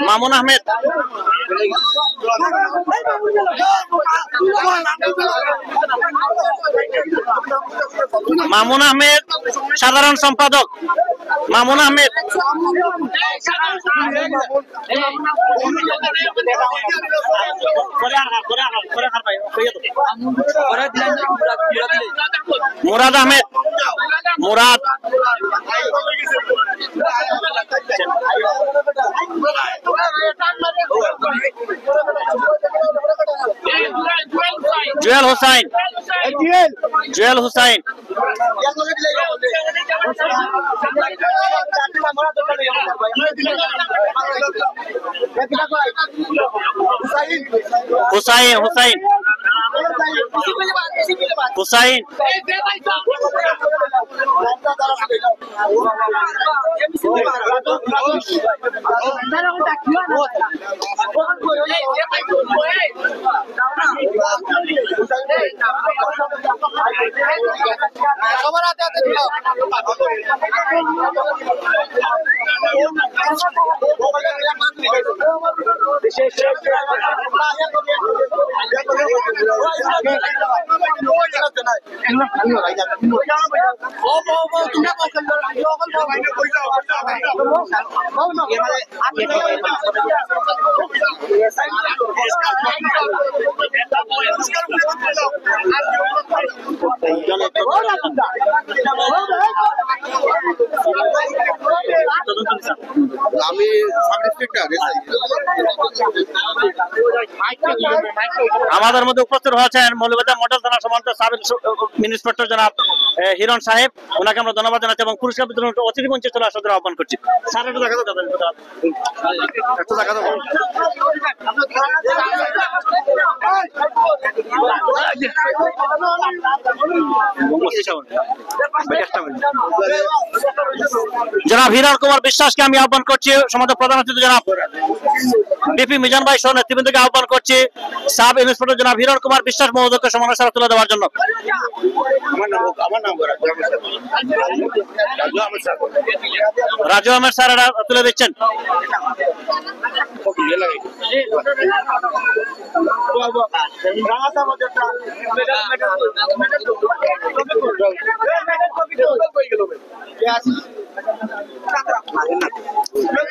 মামুন আহমেদ মামুন আহমেদ সাধারণ সম্পাদক মামুন আহমেদ মুরাদ আহমেদ মুরাদ জুয়েল হুসাইন জুয়েল হুসাইন হুসাইন হুসাইন হুসাইন আমি সাব ইন্সপেক্টর আমাদের মধ্যে উপস্থিত হয়েছেন মৌলভীবাজার মডেল থানা সমান্ত সাব ইন্সপেক্টর জনাব হিরণ সাহেব, ওনাকে আমরা ধন্যবাদ জানাচ্ছি এবং পুরস্কার বিতরণ অতিথি মঞ্চে চলে আসার আহ্বান করছি। স্যার একটু দেখা দাও, একটু দেখা দাও। জনাব হিরণ কুমার বিশ্বাসকে আমি আহ্বান করছি, সমাজের প্রধান অতিথি জনাব ডিপি মিজান ভাই সহ নেতৃবৃন্দকে আহ্বান করছি সাব ইন্সপেক্টর জনাব হিরণ কুমার বিশ্বাস মহোদয়কে সম্মানের স্মারক তুলে দেওয়ার জন্য। রাজু আহমেদ স্যার এটা তুলে দিচ্ছেন।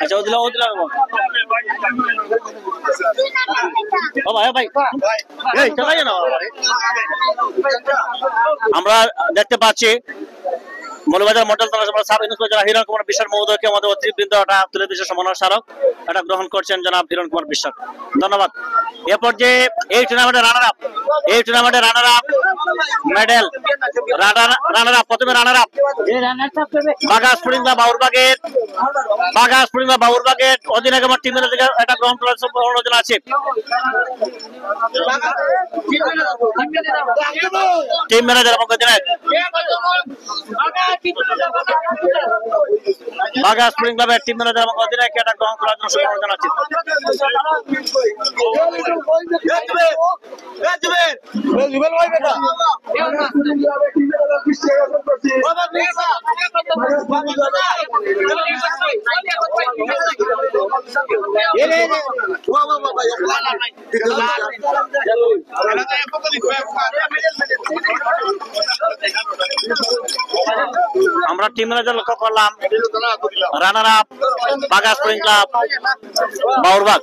আচ্ছা ও দিলাম আমরা দেখতে পাচ্ছি মৌলভীবাজার মডেল থানা সাব ইন্সপেক্টর হিরণ কুমার বিশ্বাস মহোদয়কে আমাদের অতিথিবৃন্দ এটা তুলে দিচ্ছে সম্মানের স্মারক, এটা গ্রহণ করছেন জনাব হিরণ কুমার বিশ্বাস, ধন্যবাদ। এরপর যে এই টুর্নামেন্টের runner up medal runner up প্রথমে রানার আপ বাগা স্পোর্টিং ক্লাব বাউরবাগের অধিনায়ক আমার টিমের থেকে এটা গ্রহণ করার সম্ভাবনা আছে। টিম ম্যানেজার এবং অধিনায়ক বাগা স্পোর্টিং ক্লাবের টিম ম্যানেজার এবং অধিনায়ক এটা গ্রহণ করার জন্য সম্ভাবনা আছে। আমরা টিম ম্যানেজার লক্ষ্য করলাম রানার আপ বাগা স্পোর্টিং ক্লাব বাউরবাগ।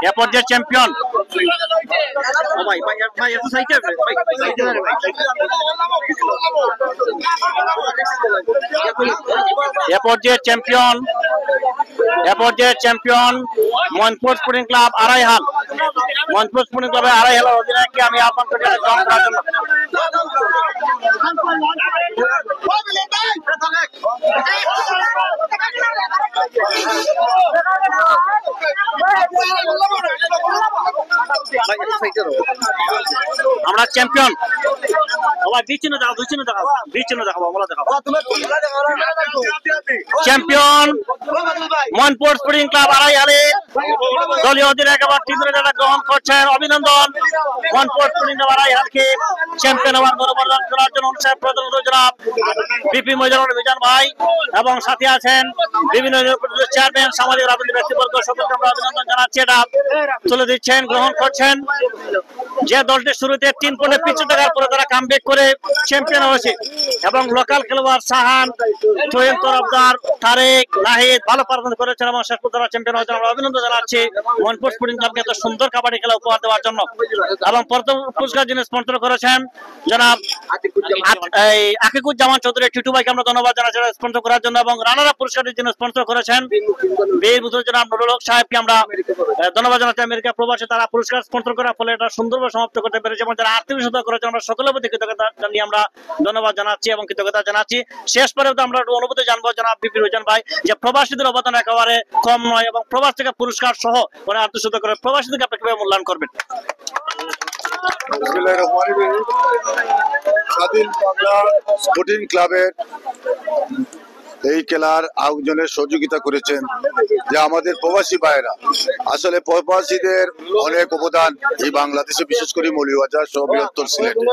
এ পর্যায়ের চ্যাম্পিয়ন ময়নপুর স্পোর্টিং ক্লাব আড়াইহাল। ময়নপুর স্পোর্টিং ক্লাবের আড়াইহালের অধিনায়ককে আমি আহ্বান করি গ্রহণ করার জন্য। আমরা চ্যাম্পিয়ন চ্যাম্পিয়ন ময়নপুর স্পোর্টিং ক্লাব আড়াইহালের দলীয় অধিনায়ক আবার টিম ম্যানেজার গ্রহণ করছেন, অভিনন্দন। ময়নপুর স্পোর্টিং ক্লাব আড়াইহালকে চ্যাম্পিয়ন হওয়ার গৌরব করার জন্য জনাব বিপি মিজান ভাই এবং সাথে আছেন বিভিন্ন চেয়ারম্যান, সামাজিক রাজনৈতিক ব্যক্তিবর্গ, সকলকে আমরা অভিনন্দন জানাচ্ছি। এটা তুলে দিচ্ছেন, গ্রহণ করছেন। যে দলটি শুরুতে 3 পয়েন্টে পিছিয়ে থাকার পরে তারা কামব্যাক করে চ্যাম্পিয়ন হয়েছে এবং লোকাল খেলোয়াড় সাহান, সোহেল তরফদার, তারেক, নাহিদ ভালো পারফরমেন্স করেছেন এবং শেষ পর্যন্ত চ্যাম্পিয়ন হয়েছেন। আমরা অভিনন্দন জানাচ্ছি ময়নপুর স্পোর্টিং ক্লাবকে এত সুন্দর কাবাডি খেলা উপহার দেওয়ার জন্য। এবং প্রথম পুরস্কার যিনি স্পন্সর করেছেন জনাব আকিকুজ্জামান চৌধুরী টিটু ভাইকে আমরা ধন্যবাদ জানাচ্ছি স্পন্সর করার জন্য। এবং রানার আপ পুরস্কার যিনি স্পন্সর করেছেন বীর মুজাহিদ জনাব নুরুল হক সাহেবকে আমরা ধন্যবাদ জানাচ্ছি। আমেরিকা প্রবাসী তারা পুরস্কার স্পন্সর করার ফলে এটা সুন্দরভাবে সমাপ্ত করতে পেরেছে এবং যারা আর্থিক সহায়তা করেছেন আমরা সকলের প্রতি কৃতজ্ঞতা জানিয়ে আমরা ধন্যবাদ জানাচ্ছি এবং কৃতজ্ঞতা জানাচ্ছি। শেষ পরে আমরা অনুভূতি জানবো জনাব বিপি মিজান ভাই যে প্রবাসীদের অবদান একেবারে কম নয় এবং প্রবাস থেকে পুরস্কার সহ ওরা আর্থিক সহায়তা করে প্রবাসীদেরকে আপনি কিভাবে মূল্যায়ন করবেন? স্বাধীন বাংলা স্পোর্টিং ক্লাবের এই খেলার আয়োজনের সহযোগিতা করেছেন যে আমাদের প্রবাসী ভাইয়েরা। আসলে প্রবাসীদের অনেক অবদান এই বাংলাদেশে, বিশেষ করে মৌলভীবাজার সহ বৃহত্তর সিলেটে।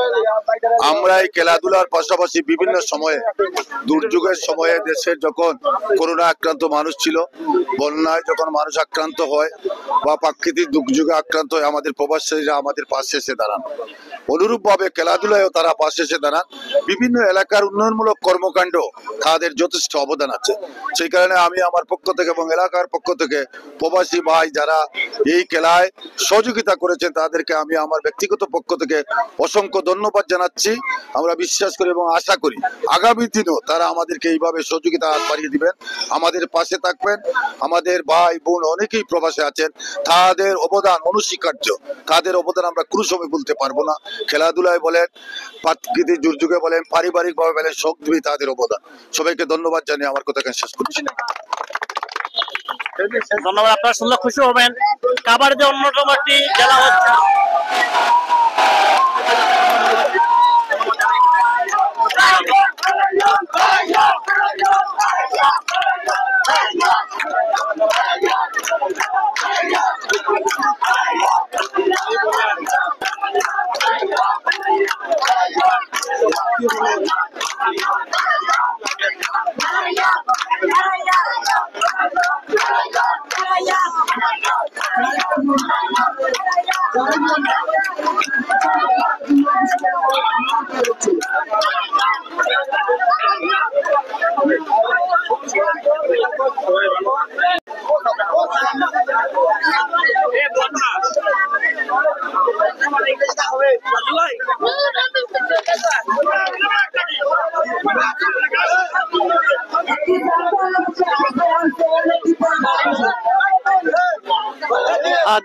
আমরা এই খেলাধুলার পাশাপাশি বিভিন্ন সময়ে, দুর্যোগের সময়ে দেশের যখন করোনা আক্রান্ত মানুষ ছিল, বন্যায় যখন মানুষ আক্রান্ত হয় বা প্রাকৃতিক দুর্যোগে আক্রান্ত হয়, আমাদের প্রবাসীরা আমাদের পাশে এসে দাঁড়ান। অনুরূপভাবে খেলাধুলায়ও তারা পাশে এসে দাঁড়ান। বিভিন্ন এলাকার উন্নয়নমূলক কর্মকাণ্ড তাদের যথেষ্ট অবদান আছে। সেই কারণে আমি আমার পক্ষ থেকে এবং এলাকার পক্ষ থেকে প্রবাসী ভাই যারা এই খেলায় সহযোগিতা করেছেন তাদেরকে আমি আমার ব্যক্তিগত পক্ষ থেকে অসংখ্য ধন্যবাদ জানাচ্ছি। আমরা বিশ্বাস করি এবং আশা করি আগামী দিনেও তারা আমাদেরকে এইভাবে সহযোগিতা হাত বাড়িয়ে দিবেন, আমাদের পাশে থাকবেন। আমাদের ভাই বোন অনেকেই প্রবাসে আছেন, তাদের অবদান অনস্বীকার্য। তাদের অবদান আমরা কোনো সময় বলতে পারবো না। খেলাধুলায় বলেন, প্রাকৃতিক দুর্যোগে বলেন, পারিবারিক ভাবে বলেন, সব দিবই তাদের অবদান। সবাইকে ধন্যবাদ জানিয়ে আমার কথা শেষ করছি। ধন্যবাদ। আপনারা শুনলে খুশি হবেন। কাবার যে অন্যতম একটি জেলা হচ্ছে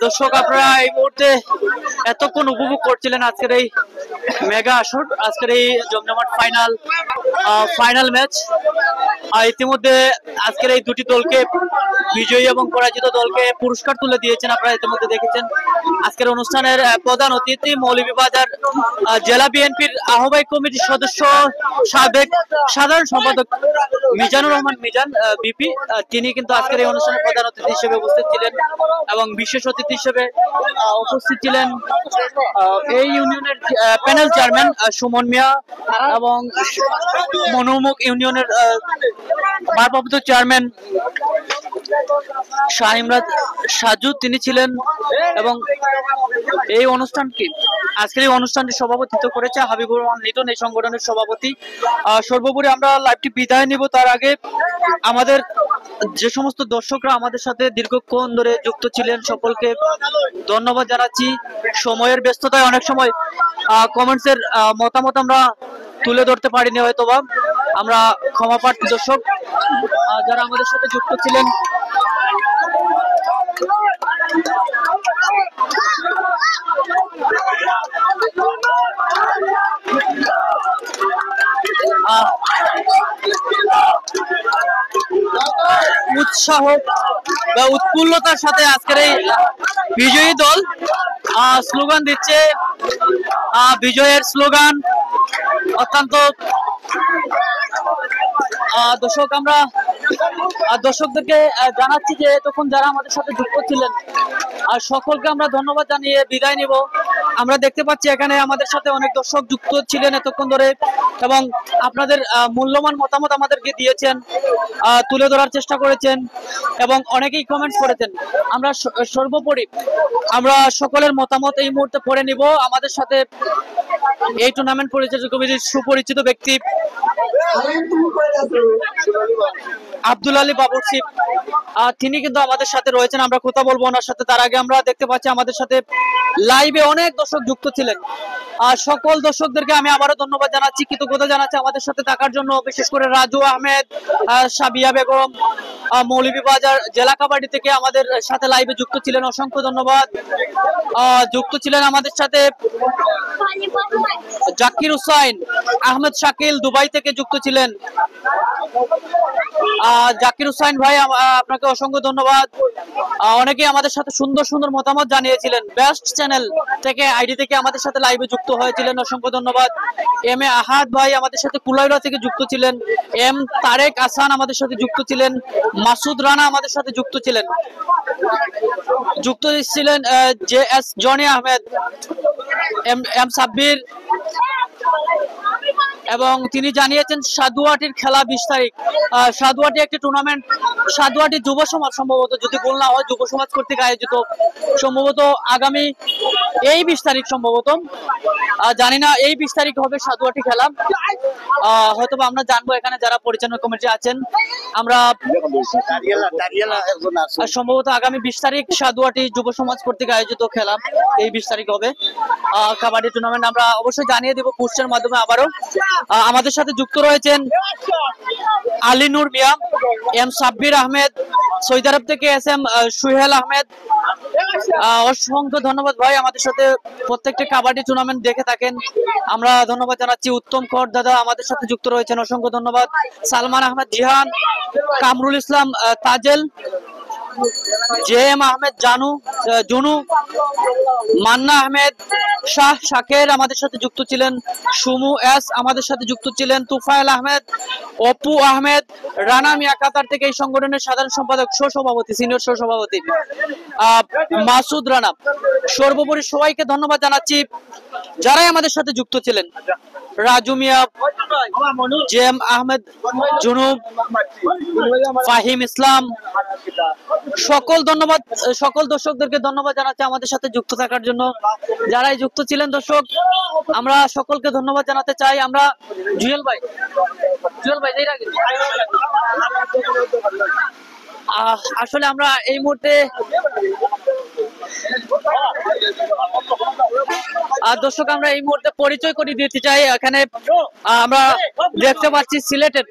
দর্শক, আপনারা এই মুহূর্তে এতক্ষণ উপভোগ করছিলেন আজকের এই মেগা আসর, আজকের এই জমজমাট ফাইনাল ম্যাচ। ইতিমধ্যে আজকের এই দুটি দলকে, বিজয়ী এবং পরাজিত দলকে পুরস্কার তুলে দিয়েছেন। আপনারা ইতিমধ্যে দেখেছেন আজকের অনুষ্ঠানের প্রধান অতিথি মৌলভীবাজার জেলা বিএনপির আহ্বায়ক কমিটির সদস্য, সাবেক সাধারণ সম্পাদক মিজানুর রহমান মিজান বিপি। তিনি কিন্তু আজকের এই অনুষ্ঠানের প্রধান অতিথি হিসেবে উপস্থিত ছিলেন এবং বিশেষ অতিথি হিসেবে উপস্থিত ছিলেন এই ইউনিয়নের প্যানেল চেয়ারম্যান সুমন মিয়া এবং মনোমুখ ইউনিয়নের ভারপ্রাপ্ত চেয়ারম্যান শাহিমরাজ সাজু, তিনি ছিলেন। এবং এই অনুষ্ঠানটি, আজকের এই অনুষ্ঠানটি সভাপতিত্ব করেছে হাবিবুর রহমান লিটন, এই সংগঠনের সভাপতি। সর্বোপরি আমরা লাইভটি বিদায় নিব, তার আগে আমাদের যে সমস্ত দর্শকরা আমাদের সাথে দীর্ঘক্ষণ ধরে যুক্ত ছিলেন সকলকে ধন্যবাদ জানাচ্ছি। সময়ের ব্যস্ততায় অনেক সময় কমেন্টসের মতামত আমরা তুলে ধরতে পারিনি, হয়তোবা আমরা ক্ষমা প্রার্থী। দর্শক যারা আমাদের সাথে যুক্ত ছিলেন, উৎসাহ বা উৎফুল্লতার সাথে আজকের এই বিজয়ী দল স্লোগান দিচ্ছে। বিজয়ের স্লোগান অত্যন্ত। দর্শক, আমরা দর্শকদেরকে জানাচ্ছি যে তখন যারা আমাদের সাথে যুক্ত ছিলেন আর সকলকে আমরা ধন্যবাদ জানিয়ে বিদায় নিব। আমরা দেখতে পাচ্ছি এখানে আমাদের সাথে অনেক দর্শক যুক্ত ছিলেন এতক্ষণ ধরে এবং আপনাদের মূল্যবান মতামত আমাদেরকে দিয়েছেন, তুলে ধরার চেষ্টা করেছেন এবং অনেকেই কমেন্টস করেছেন। আমরা সর্বোপরি আমরা সকলের মতামত এই মুহূর্তে পড়ে নিব। আমাদের সাথে এই টুর্নামেন্ট পরিচালক কমিটির সুপরিচিত ব্যক্তি আব্দুল আলী বাবুরসি, তিনি কিন্তু আমাদের সাথে রয়েছেন। আমরা কথা বলবো ওনার সাথে। তার আগে আমরা দেখতে পাচ্ছি আমাদের সাথে লাইভে অনেক দর্শক যুক্ত ছিলেন। সকল দর্শকদেরকে আমি আবারও ধন্যবাদ জানাচ্ছি, কৃতজ্ঞতা জানাচ্ছি আমাদের সাথে থাকার জন্য। বিশেষ করে রাজু আহমেদ, সাবিয়া বেগম, মৌলভীবাজার জেলা কাবাডি থেকে আমাদের সাথে লাইভে যুক্ত ছিলেন, অসংখ্য ধন্যবাদ। যুক্ত ছিলেন আমাদের সাথে জাকির হুসাইন, আহমেদ শাকিল দুবাই থেকে যুক্ত ছিলেন। জাকির হুসাইন ভাই, আপনাকে অসংখ্য ধন্যবাদ। অনেকে আমাদের সাথে সুন্দর সুন্দর মতামত জানিয়েছিলেন। বেস্ট চ্যানেল থেকে আইডি থেকে আমাদের সাথে লাইভে যুক্ত হয়েছিলেন, অসংখ্য ধন্যবাদ। এম এ আহাদ ভাই আমাদের সাথে কুলাইড়া থেকে যুক্ত ছিলেন। এম তারেক আসান আমাদের সাথে যুক্ত ছিলেন। মাসুদ রানা আমাদের সাথে যুক্ত ছিলেন। যুক্ত ছিলেন J S Jony Ahmed, M Sabbir, এবং তিনি জানিয়েছেন সাধুয়াটির খেলা 20 তারিখ। সাধুয়াটি একটি টুর্নামেন্ট, সাধুয়াটি যুব সমাজ সম্ভবত, যদি ভুল না হয়, যুব সমাজ কর্তৃক আয়োজিত সম্ভবত আগামী এই 20 তারিখ সম্ভবত, জানি না এই 20 তারিখ হবে সাধুয়াটি খেলা। হয়তো আমরা জানবো এখানে যারা পরিচালনা কমিটি আছেন। আমরা সম্ভবত আগামী 20 তারিখ সাধুয়াটি যুব সমাজ কর্তৃক আয়োজিত খেলা এই 20 তারিখ হবে কাবাডি টুর্নামেন্ট। আমরা অবশ্যই জানিয়ে দেবো পোস্টের মাধ্যমে। আবারও আমাদের সাথে যুক্ত রয়েছেন আলী নূর মিয়া, এম সাব্বির আহমেদ, সৌদি আরব থেকে এস এম সুহেল আহমেদ। অসংখ্য ধন্যবাদ ভাই, আমাদের সাথে প্রত্যেকটা কাবাডি টুর্নামেন্ট দেখে থাকেন, আমরা ধন্যবাদ জানাচ্ছি। উত্তম কর দাদা আমাদের সাথে যুক্ত রয়েছেন, অসংখ্য ধন্যবাদ। সালমান আহমেদ জিহান, কামরুল ইসলাম তাজেল, জে এম আহমেদ জুনু, মান্না আহমেদ, শাহ শাকের আমাদের সাথে যুক্ত ছিলেন। সুমু এস আমাদের সাথে যুক্ত ছিলেন। তুফাইল আহমেদ, অপু আহমেদ, রানা মিয়া কাতার থেকে এই সংগঠনের সাধারণ সম্পাদক, সহসভাপতি, সিনিয়র সহসভাপতি মাসুদ রানা। সর্বোপরি সবাইকে ধন্যবাদ জানাচ্ছি যারাই আমাদের সাথে যুক্ত ছিলেন। রাজু মিয়া, জেম আহমেদ জুনুব, ফাহিম ইসলাম, সকল ধন্যবাদ, সকল দর্শকদেরকে ধন্যবাদ জানাচ্ছি আমাদের সাথে যুক্ত থাকার জন্য। যারাই যুক্ত ছিলেন দর্শক, আমরা সকলকে ধন্যবাদ জানাতে চাই। আমরা জুয়েল ভাই আসলে আমরা এই মুহূর্তে দর্শক আমরা এই মুহূর্তে পরিচয় করে দিতে চাই। এখানে আমরা দেখতে পাচ্ছি সিলেটের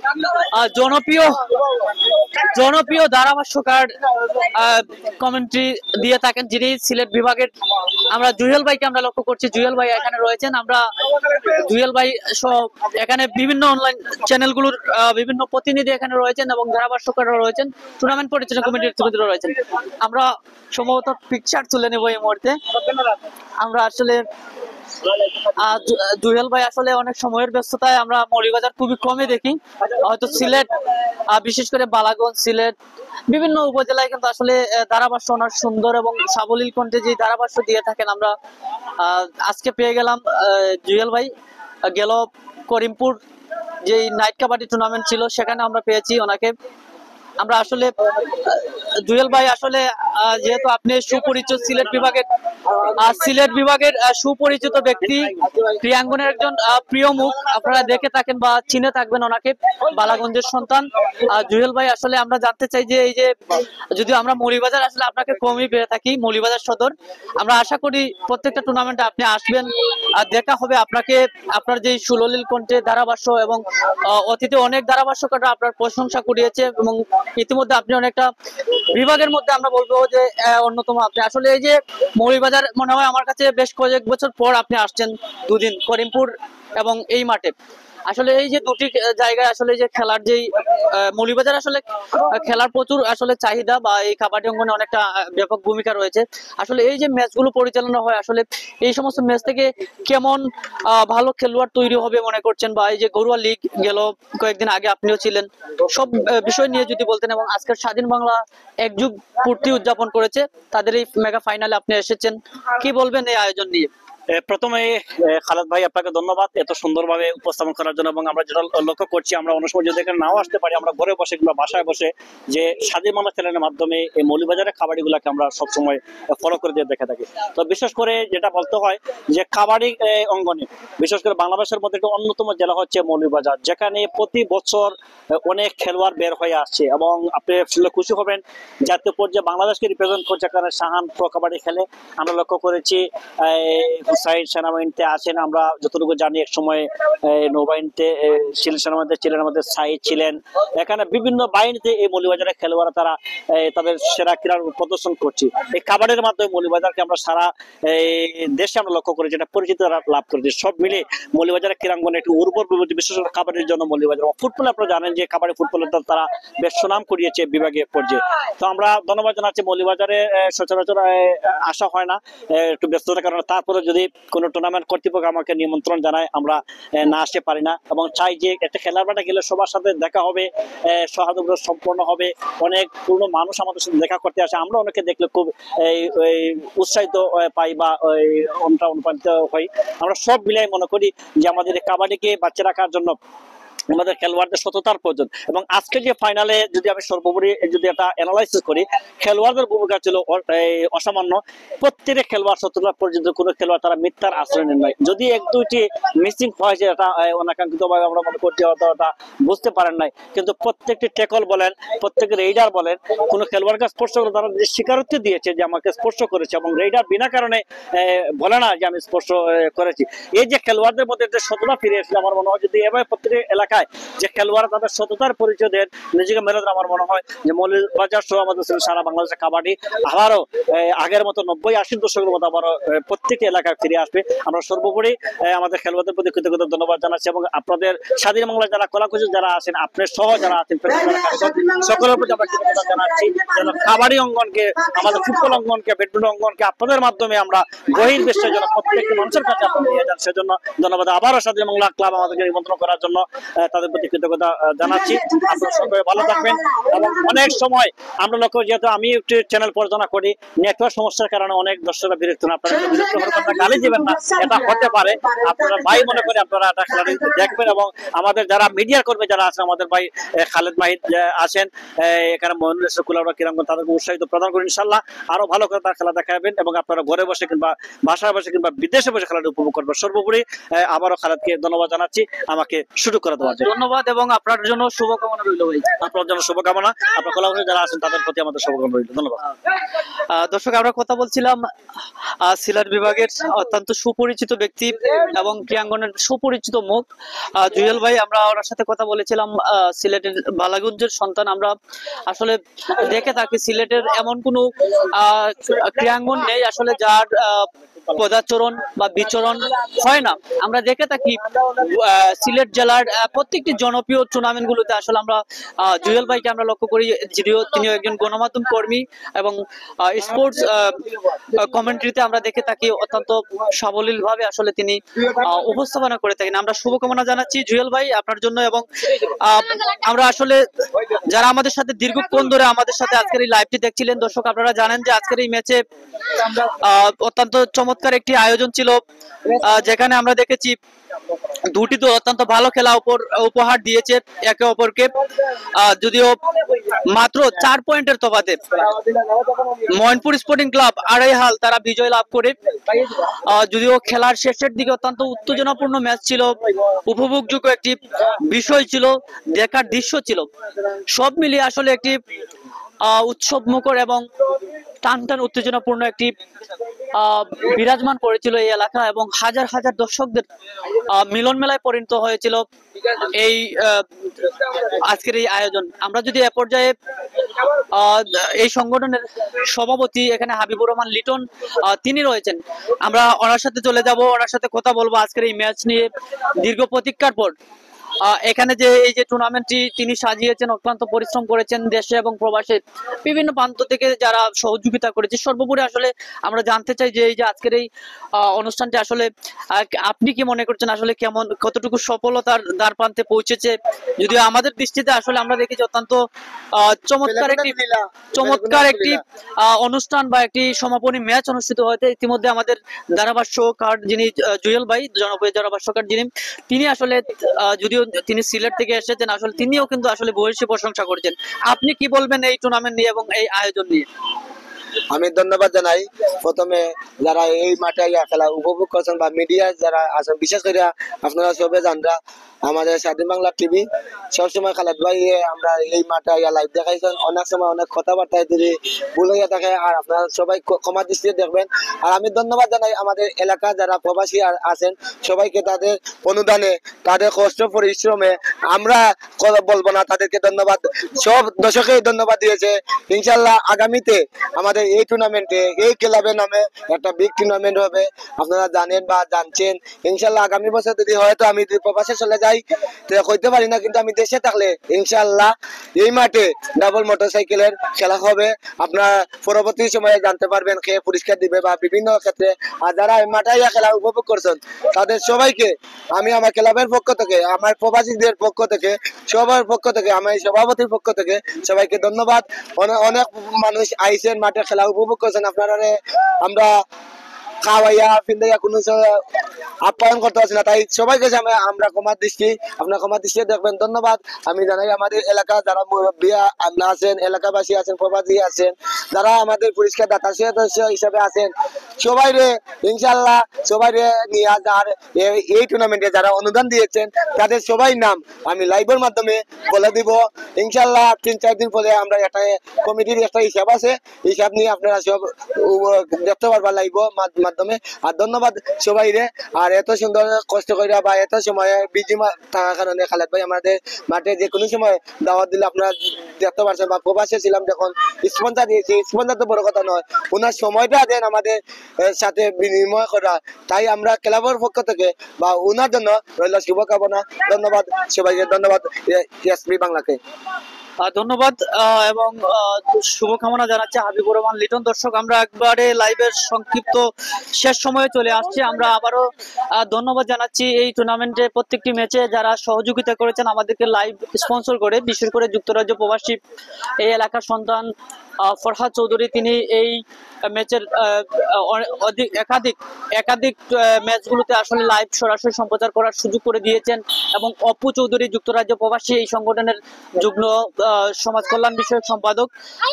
জনপ্রিয় ধারাভাষ্যকার কমেন্ট্রি দিয়ে থাকেন যিনি সিলেট বিভাগের, আমরা জুয়েল ভাইকে আমরা লক্ষ্য করছি। জুয়েল ভাই এখানে রয়েছেন। আমরা জুয়েল ভাই সহ এখানে বিভিন্ন অনলাইন চ্যানেলগুলোর বিভিন্ন প্রতিনিধি এখানে রয়েছেন এবং ধারাভাষ্যকাররা রয়েছেন, টুর্নামেন্ট পরিচালনা কমিটির সদস্যরা রয়েছেন। আমরা সম্ভবত পিকচার তুলে নেব এই মুহূর্তে। আমরা আসলে জুয়েল ভাই আসলে অনেক সময়ের ব্যস্ততায় আমরা মৌলভীবাজার খুবই কমই দেখি। হয়তো সিলেট, বিশেষ করে বালাগঞ্জ, সিলেট বিভিন্ন উপজেলায় কিন্তু আসলে ধারাভাষ্য অনেক সুন্দর এবং সাবলীল কণ্ঠে যে ধারাভাষ্য দিয়ে থাকেন। আমরা আজকে পেয়ে গেলাম জুয়েল ভাই, গেল করিমপুর যে নাইট কাবাডি টুর্নামেন্ট ছিল সেখানে আমরা পেয়েছি ওনাকে। আমরা আসলে জুয়েল ভাই আসলে যেহেতু আপনি সুপরিচিত সিলেট বিভাগের সুপরিচিত ব্যক্তি, ক্রীড়াঙ্গনের একজন প্রিয় মুখ, আপনারা দেখে থাকেন বা চিনে থাকবেন ওনাকে, বালাগঞ্জের সন্তান জুয়েল ভাই। আসলে আমরা জানতে চাই যে এই যে যদিও আমরা মৌলভীবাজার আসলে আপনাকে কমই পেয়ে থাকি, মৌলভীবাজার সদর, আমরা আশা করি প্রত্যেকটা টুর্নামেন্টে আপনি আসবেন আর দেখা হবে আপনাকে। আপনার যে সুললিল কণ্ঠে ধারাভাষ্য এবং অতীতে অনেক ধারাভাষ্যকাররা আপনার প্রশংসা কুড়িয়েছে এবং ইতিমধ্যে আপনি অনেকটা বিভাগের মধ্যে আমরা বলবো যে অন্যতম। আপনি আসলে এই যে মৌলভীবাজার মনে হয় আমার কাছে বেশ কয়েক বছর পর আপনি আসছেন দুদিন, করিমপুর এবং এই মাঠে। আসলে এই যে দুটি জায়গায় আসলে যে খেলার যেই মৌলভীবাজার আসলে খেলার প্রচুর আসলে চাহিদা বা এই কাবাডি অঙ্গনে অনেকটা ব্যাপক ভূমিকা রয়েছে। আসলে এই যে ম্যাচগুলো পরিচালনা হয় আসলে এই সমস্ত ম্যাচ থেকে কেমন ভালো খেলোয়াড় তৈরি হবে মনে করছেন, বা এই যে ঘরোয়া লিগ গেল কয়েকদিন আগে আপনিও ছিলেন, সব বিষয় নিয়ে যদি বলতেন। এবং আজকের স্বাধীন বাংলা এক যুগ পূর্তি উদযাপন করেছে, তাদের এই মেগা ফাইনালে আপনি এসেছেন, কি বলবেন এই আয়োজন নিয়ে? প্রথমে খালেদ ভাই আপনাকে ধন্যবাদ এত সুন্দরভাবে উপস্থাপন করার জন্য। এবং আমরা যেটা লক্ষ্য করছি, আমরা অনেক সময় যদি এখানে নাও আসতে পারি, আমরা ঘরে বসে কিংবা বাসায় বসে যে স্বাধীন বাংলা চ্যানেলের মাধ্যমে এই মৌলভীবাজারের কাবাডিগুলোকে আমরা সবসময় ফলো করে দিয়ে দেখে থাকি। তো বিশেষ করে যেটা বলতে হয় যে কাবাডি অঙ্গনে বিশেষ করে বাংলাদেশের মধ্যে একটা অন্যতম জেলা হচ্ছে মৌলভীবাজার, যেখানে প্রতি বছর অনেক খেলোয়াড় বের হয়ে আসছে এবং আপনি খুশি হবেন জাতীয় পর্যায়ে বাংলাদেশকে রিপ্রেজেন্ট করছে কারণে শাহান প্রো কাবাডি খেলে। আমরা লক্ষ্য করেছি সাইড সেনাবাহিনীতে আছেন, আমরা যতটুকু জানি এক সময় নৌবাহিনীতে সেনাবাহিনীতে ছিলেন, আমাদের সাইড ছিলেন, এখানে বিভিন্ন বাহিনীতে এই মৌলভীবাজারের খেলোয়াড়রা তারা তাদের সেরা ক্রীড়া প্রদর্শন করছে। এই কাবাডির মাধ্যমে মৌলভীবাজারকে আমরা সারা দেশে আমরা লক্ষ্য করেছি, এটা পরিচিতি লাভ করেছি। সব মিলে মৌলভীবাজারের ক্রীড়াঙ্গনে একটু উর্বর বিশেষ করে কাবাডির জন্য মৌলভীবাজার। ফুটবল আপনারা জানেন যে কাবাডি ফুটবলের তারা বেশ সুনাম করিয়েছে বিভাগীয় পর্যায়ে। তো আমরা ধন্যবাদ জানাচ্ছি, মৌলভীবাজারে সচরাচর আসা হয় না একটু ব্যস্ততার কারণে, তারপরে যদি কোনো টুর্নামেন্ট কর্তৃপক্ষ আমাকে নিমন্ত্রণ জানায় আমরা না আসতে পারি না, এবং চাই যে একটা খেলার মাঠে গেলে সবার সাথে দেখা হবে, সৌহার্দ্য সম্পন্ন হবে, অনেক পুরনো মানুষ আমাদের সাথে দেখা করতে আসে, আমরা অনেকে দেখলে খুব উৎসাহিত পাই বা অনুপ্রাণিত হই। আমরা সব মিলাই মনে করি যে আমাদের কাবাডিকে বাঁচিয়ে রাখার জন্য আমাদের খেলোয়াড়দের সততার প্রয়োজন। এবং আজকে যে ফাইনালে যদি আমি সর্বোপরি যদি একটা অ্যানালাইসিস করি, খেলোয়াড়দের ভূমিকা ছিল অসামান্য। প্রত্যেকটা খেলোয়াড় সততা পর্যন্ত কোনো খেলোয়াড় তারা মিথ্যার আশ্রয় নেন নাই। যদি এক দুইটি মিসিং হয় যে এটা অনাকাঙ্ক্ষিতভাবে আমরা মনে করছি ওটা বুঝতে পারেন নাই, কিন্তু প্রত্যেকটি ট্যাকল বলেন, প্রত্যেকটি রেইডার বলেন, কোনো খেলোয়াড়কে স্পর্শ করে তারা যে স্বীকারোক্তি দিয়েছে যে আমাকে স্পর্শ করেছে, এবং রেইডার বিনা কারণে বলে না যে আমি স্পর্শ করেছি। এই যে খেলোয়াড়দের মধ্যে যে সততা ফিরে এসেছে, আমার মনে হয় যদি এভাবে প্রত্যেকটি এলাকা যে খেলোয়াড় তাদের সততার পরিচয় দেন, নিজেকে মেলে দেন, আমার মনে হয় যে মৌলভীবাজার সহ আমাদের সারা বাংলাদেশের কাবাডি আবারও আগের মতো 90-80 দশকের মতো আবারও প্রত্যেকটি এলাকায় ফিরে আসবে। আমরা সর্বোপরি আমাদের খেলোয়াড়দের প্রতি কৃতজ্ঞতা ধন্যবাদ জানাচ্ছি, এবং আপনাদের স্বাধীন বাংলায় যারা কলাকুশলী যারা আছেন, আপনার সহ যারা আছেন, সকলের প্রতি আমরা কৃতজ্ঞতা জানাচ্ছি যেন কাবাডি অঙ্গনকে, আমাদের ফুটবল অঙ্গনকে, ব্যাডমিন্টন অঙ্গনকে আপনাদের মাধ্যমে আমরা বহির বিশ্বের জন্য প্রত্যেকটি মানুষের কাছে আপনারা নিয়ে যান। সেজন্য ধন্যবাদ। আবারও স্বাধীন বাংলা ক্লাব আমাদেরকে নিমন্ত্রণ করার জন্য তাদের প্রতি কৃতজ্ঞতা জানাচ্ছি। আপনারা সকলে ভালো থাকবেন। এবং অনেক সময় আমরা লক্ষ্য, যেহেতু আমি একটি চ্যানেল পরিচালনা করি, নেটওয়ার্ক সমস্যার কারণে অনেক দর্শকরা বিরক্ত হন, আপনারা বিরক্ত হওয়ার কথা গালি দিবেন না, এটা হতে পারে। আপনারা ভাই মনে করে আপনারা এটা খেলাটি দেখবেন, এবং আমাদের যারা মিডিয়ার কর্মী যারা আছেন, আমাদের ভাই খালেদ মাহিদ আছেন এখানে, মহিনুল কুলাউড়া ক্রীড়াঙ্গন, তাদেরকে উৎসাহিত প্রদান করেন। ইনশাল্লাহ আরো ভালো করে তার খেলা দেখাবেন, এবং আপনারা ঘরে বসে কিংবা বাসায় বসে কিংবা বিদেশে বসে খেলাটি উপভোগ করবেন। সর্বোপরি আবারও খালেদকে ধন্যবাদ জানাচ্ছি আমাকে সুযোগ করে দেওয়ার জন্য। ধন্যবাদ, এবং আপনার জন্য শুভকামনা রইল ভাই। আপনার জন্য শুভকামনা, আপনার কলাকুশলী যারা আছেন তাদের প্রতি আমাদের শুভকামনা রইল। ধন্যবাদ। দর্শক, আমরা কথা বলছিলাম সিলেট বিভাগের অত্যন্ত সুপরিচিত ব্যক্তি এবং ক্রীড়াঙ্গনের সুপরিচিত মুখ জুয়েল ভাই। আমরা ওনার সাথে কথা বলেছিলাম, সিলেটের বালাগঞ্জের সন্তান। আমরা আসলে দেখে থাকি সিলেটের এমন কোনো ক্রীড়াঙ্গন নেই আসলে যার পদাচরণ বা বিচরণ হয় না। আমরা দেখে থাকি সিলেট জেলার প্রত্যেকটি জনপ্রিয় টুর্নামেন্ট গুলোতে আসলে আমরা জুয়েল ভাইকে আমরা লক্ষ্য করি, যদিও তিনি একজন গণমাধ্যম কর্মী এবং স্পোর্টস কমেন্ট্রিতে আমরা দেখে থাকি অত্যন্ত সাবলীল ভাবে আসলে তিনি উপস্থাপনা করে থাকেন। আমরা শুভকামনা জানাচ্ছি জুয়েল ভাই আপনার জন্য, এবং আমরা আসলে যারা আমাদের সাথে দীর্ঘক্ষণ ধরে আমাদের সাথে আজকের এই লাইভটি দেখছিলেন, দর্শক আপনারা জানেন যে আজকের এই ম্যাচে অত্যন্ত চমৎকার একটি আয়োজন ছিল, যেখানে আমরা দেখেছি দুটি দল অত্যন্ত ভালো খেলা উপহার দিয়েছে একে অপরকে। যদিও মাত্র 4 পয়েন্টের তফাতে ময়নপুর স্পোর্টিং ক্লাব আড়াইহাল তারা বিজয় লাভ করে। যদিও খেলার শেষের দিকে অত্যন্ত উত্তেজনাপূর্ণ ম্যাচ ছিল, উপভোগযোগ্য একটি বিষয় ছিল, দেখার দৃশ্য ছিল। সব মিলিয়ে আসলে একটি উৎসব মুখর এবং টান টান উত্তেজনাপূর্ণ একটি বিরাজমান করেছিল এই এলাকা, এবং হাজার হাজার দর্শকদের মিলন মেলায় পরিণত হয়েছিল এই আজকের এই আয়োজন। আমরা যদি এ পর্যায়ে এই সংগঠনের সভাপতি এখানে হাবিবুর রহমান লিটন তিনি রয়েছেন, আমরা ওনার সাথে চলে যাব, ওনার সাথে কথা বলবো আজকের এই ম্যাচ নিয়ে। দীর্ঘ প্রতীক্ষার পর এখানে যে এই যে টুর্নামেন্টটি তিনি সাজিয়েছেন, অত্যন্ত পরিশ্রম করেছেন দেশে এবং প্রবাসে বিভিন্ন প্রান্ত থেকে যারা সহযোগিতা করেছে। সর্বোপরি আসলে আমরা জানতে চাই যে এই যে আজকের এই অনুষ্ঠানটি আসলে আপনি কি মনে করছেন, আসলে কেমন, কতটুকু সফলতার দ্বার প্রান্তে পৌঁছেছে? যদিও আমাদের দৃষ্টিতে আসলে আমরা দেখেছি অত্যন্ত চমৎকার একটি অনুষ্ঠান বা একটি সমাপনী ম্যাচ অনুষ্ঠিত হয়েছে। ইতিমধ্যে আমাদের ধারাভাষ্যকার যিনি জুয়েল ভাই, জনপ্রিয় ধারাভাষ্যকার যিনি, তিনি আসলে যদিও তিনি সিলেট থেকে এসেছেন, আসলে তিনিও কিন্তু আসলে ভূয়সী প্রশংসা করেছেন। আপনি কি বলবেন এই টুর্নামেন্ট নিয়ে এবং এই আয়োজন নিয়ে? আমি ধন্যবাদ জানাই প্রথমে যারা এই মাঠে খেলা উপভোগ করছেন বা মিডিয়া যারা আছেন, বিশেষ করে আপনারা সবে জানরা আমাদের স্বাধীন বাংলা টিভি সবসময় খালেদ ভাই আমরা এই মাঠে লাইভ দেখাইছেন, অনেক সময় অনেক কথাবার্তায় যদি ভুল হইয়া থাকে, আর আপনারা সবাই ক্ষমা দৃষ্টিতে দেখবেন। আর আমি ধন্যবাদ জানাই আমাদের এলাকা যারা প্রবাসী আছেন সবাইকে, তাদের অনুদানে তাদের কষ্ট পরিশ্রমে আমরা বলবো না, তাদেরকে ধন্যবাদ, সব দর্শকেই ধন্যবাদ দিয়েছে। ইনশাল্লাহ আগামীতে আমাদের এই টুর্নামেন্টে এই ক্লাবের নামে একটা বিগ টুর্নামেন্ট হবে, আপনারা জানেন বা জানছেন। ইনশাল্লাহ আগামী বছর যদি হয়তো আমি প্রবাসে চলে যাই তো হইতে পারি না, কিন্তু আমি দেশে থাকলে ইনশাল্লাহ এই মাঠে ডাবল মোটরসাইকেলের খেলা হবে, আপনারা পরবর্তী সময়ে জানতে পারবেন কে পুরস্কার দিবে বা বিভিন্ন ক্ষেত্রে। আর যারা এই মাঠে খেলা উপভোগ করছেন তাদের সবাইকে আমি আমার ক্লাবের পক্ষ থেকে, আমার প্রবাসীদের পক্ষ থেকে, সবার পক্ষ থেকে, আমার সভাপতির পক্ষ থেকে সবাইকে ধন্যবাদ। অনেক মানুষ আইসেন মাঠে খেলা উপভোগ করছেন, আপনারা আমরা খাওয়াইয়া ফিন্দাইয়া কোনো আপ্যায়ন করতে পারছি না, তাই সবাই কাছে আমরা ক্ষমার দৃষ্টি, আপনার ক্ষমার দৃষ্টি দেখবেন। ধন্যবাদ আমি জানাই আমাদের এলাকা যারা মুরব্বী আছেন, এলাকাবাসী আছেন, প্রবাসী আছেন, যারা আমাদের পুরস্কার দাতা সদস্য হিসাবে আছেন, সবাই রে ইনশাল্লাহ সবাই রে নিয়ে আর এই টুর্নামেন্টে যারা অনুদান দিয়েছেন তাদের সবাই নাম আমি লাইভের মাধ্যমে বলে দিব। ইনশাল্লাহ 3-4 দিন পরে আমরা একটা কমিটির একটা হিসাব আছে, হিসাব নিয়ে আপনারা সব দেখতে পারবা লাইভ মাধ্যমে। আর ধন্যবাদ সবাই রে। আর এত সুন্দর কষ্ট করে বা এত সময় বিজি থাকার কারণে খালেদ ভাই আমাদের মাঠে যে কোনো সময় দাওয়াত দিলে আপনারা দেখতে পারছেন, বা প্রবাসে ছিলাম যখন স্পন্সর দিয়েছি, স্পন্সর তো বড় কথা নয়, ওনার সময়টা দেন আমাদের সাথে বিনিময় করা, তাই আমরা ক্লাবের পক্ষ থেকে বা ওনার জন্য রইল শুভকামনা। ধন্যবাদ সবাইকে, ধন্যবাদ এসপি বাংলাকে। ধন্যবাদ এবং শুভকামনা জানাচ্ছি হাবিবুর রহমান লিটন। দর্শক আমরা একবারে লাইভের সংক্ষিপ্ত শেষ সময়ে চলে আসছি। আমরা আবারও ধন্যবাদ জানাচ্ছি এই টুর্নামেন্টে প্রত্যেকটি ম্যাচে যারা সহযোগিতা করেছেন আমাদেরকে লাইভ স্পন্সর করে, বিশেষ করে যুক্তরাজ্য প্রবাসী এই এলাকার সন্তান ফরহাদ চৌধুরী, তিনি এই ম্যাচের একাধিক ম্যাচগুলোতে আসলে লাইভ সরাসরি সম্প্রচার করার সুযোগ করে দিয়েছেন। এবং অপু চৌধুরী যুক্তরাজ্য প্রবাসী এই সংগঠনের যুগ্ম সমাজ কল্যাণ বিষয়ক সম্পাদক,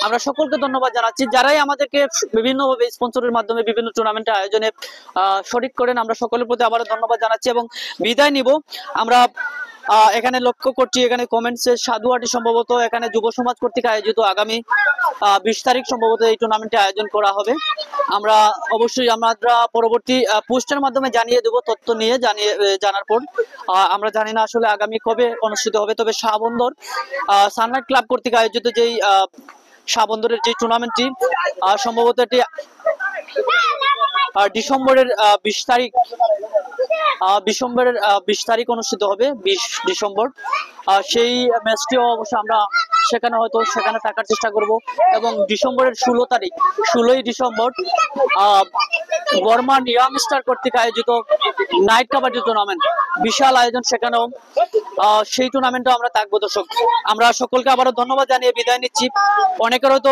আমরা সকলকে ধন্যবাদ জানাচ্ছি যারাই আমাদেরকে বিভিন্নভাবে স্পন্সরের মাধ্যমে বিভিন্ন টুর্নামেন্টের আয়োজনে শরিক করেন। আমরা সকলের প্রতি আবারও ধন্যবাদ জানাচ্ছি এবং বিদায় নিব। আমরা এখানে লক্ষ্য করছি এখানে কমেন্টসে সাধুয়াটি সম্ভবত এখানে যুব সমাজ কর্তৃক আয়োজিত আগামী 20 তারিখ সম্ভবত এই টুর্নামেন্টে আয়োজন করা হবে। আমরা অবশ্যই আমরা পরবর্তী পোস্টের মাধ্যমে জানিয়ে দেব, তথ্য নিয়ে জানার পর। আমরা জানি না আসলে আগামী কবে অনুষ্ঠিত হবে, তবে শাহবন্দর সানলাইট ক্লাব কর্তৃক আয়োজিত যেই শাহবন্দরের যে টুর্নামেন্টটি সম্ভবত এটি ডিসেম্বরের 20 তারিখ অনুষ্ঠিত হবে, 20 ডিসেম্বর। সেই ম্যাচটিও অবশ্য আমরা সেখানে থাকার চেষ্টা করব। এবং ডিসেম্বরের 16ই ডিসেম্বর বর্মান ইয়াং স্টার কর্তৃক আয়োজিত নাইট কাবাডি টুর্নামেন্ট, বিশাল আয়োজন, সেখানেও সেই টুর্নামেন্টও আমরা থাকবো। দর্শক আমরা সকলকে আবারও ধন্যবাদ জানিয়ে বিদায় নিচ্ছি। অনেকের হয়তো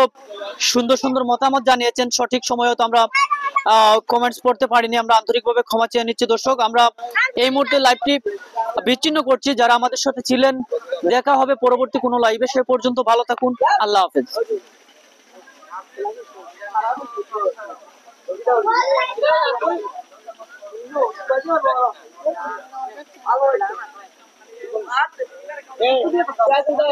সুন্দর সুন্দর মতামত জানিয়েছেন, সঠিক সময়ে তো আমরা কমেন্টস পড়তে পারিনি, আমরা আন্তরিকভাবে ক্ষমা চেয়ে নিচ্ছি। দর্শক আমরা এই মুহূর্তে লাইভটি বিচ্ছিন্ন করছি। যারা আমাদের সাথে ছিলেন, দেখা হবে পরবর্তী কোনো লাইভে, সে পর্যন্ত ভালো থাকুন, আল্লাহ হাফেজ।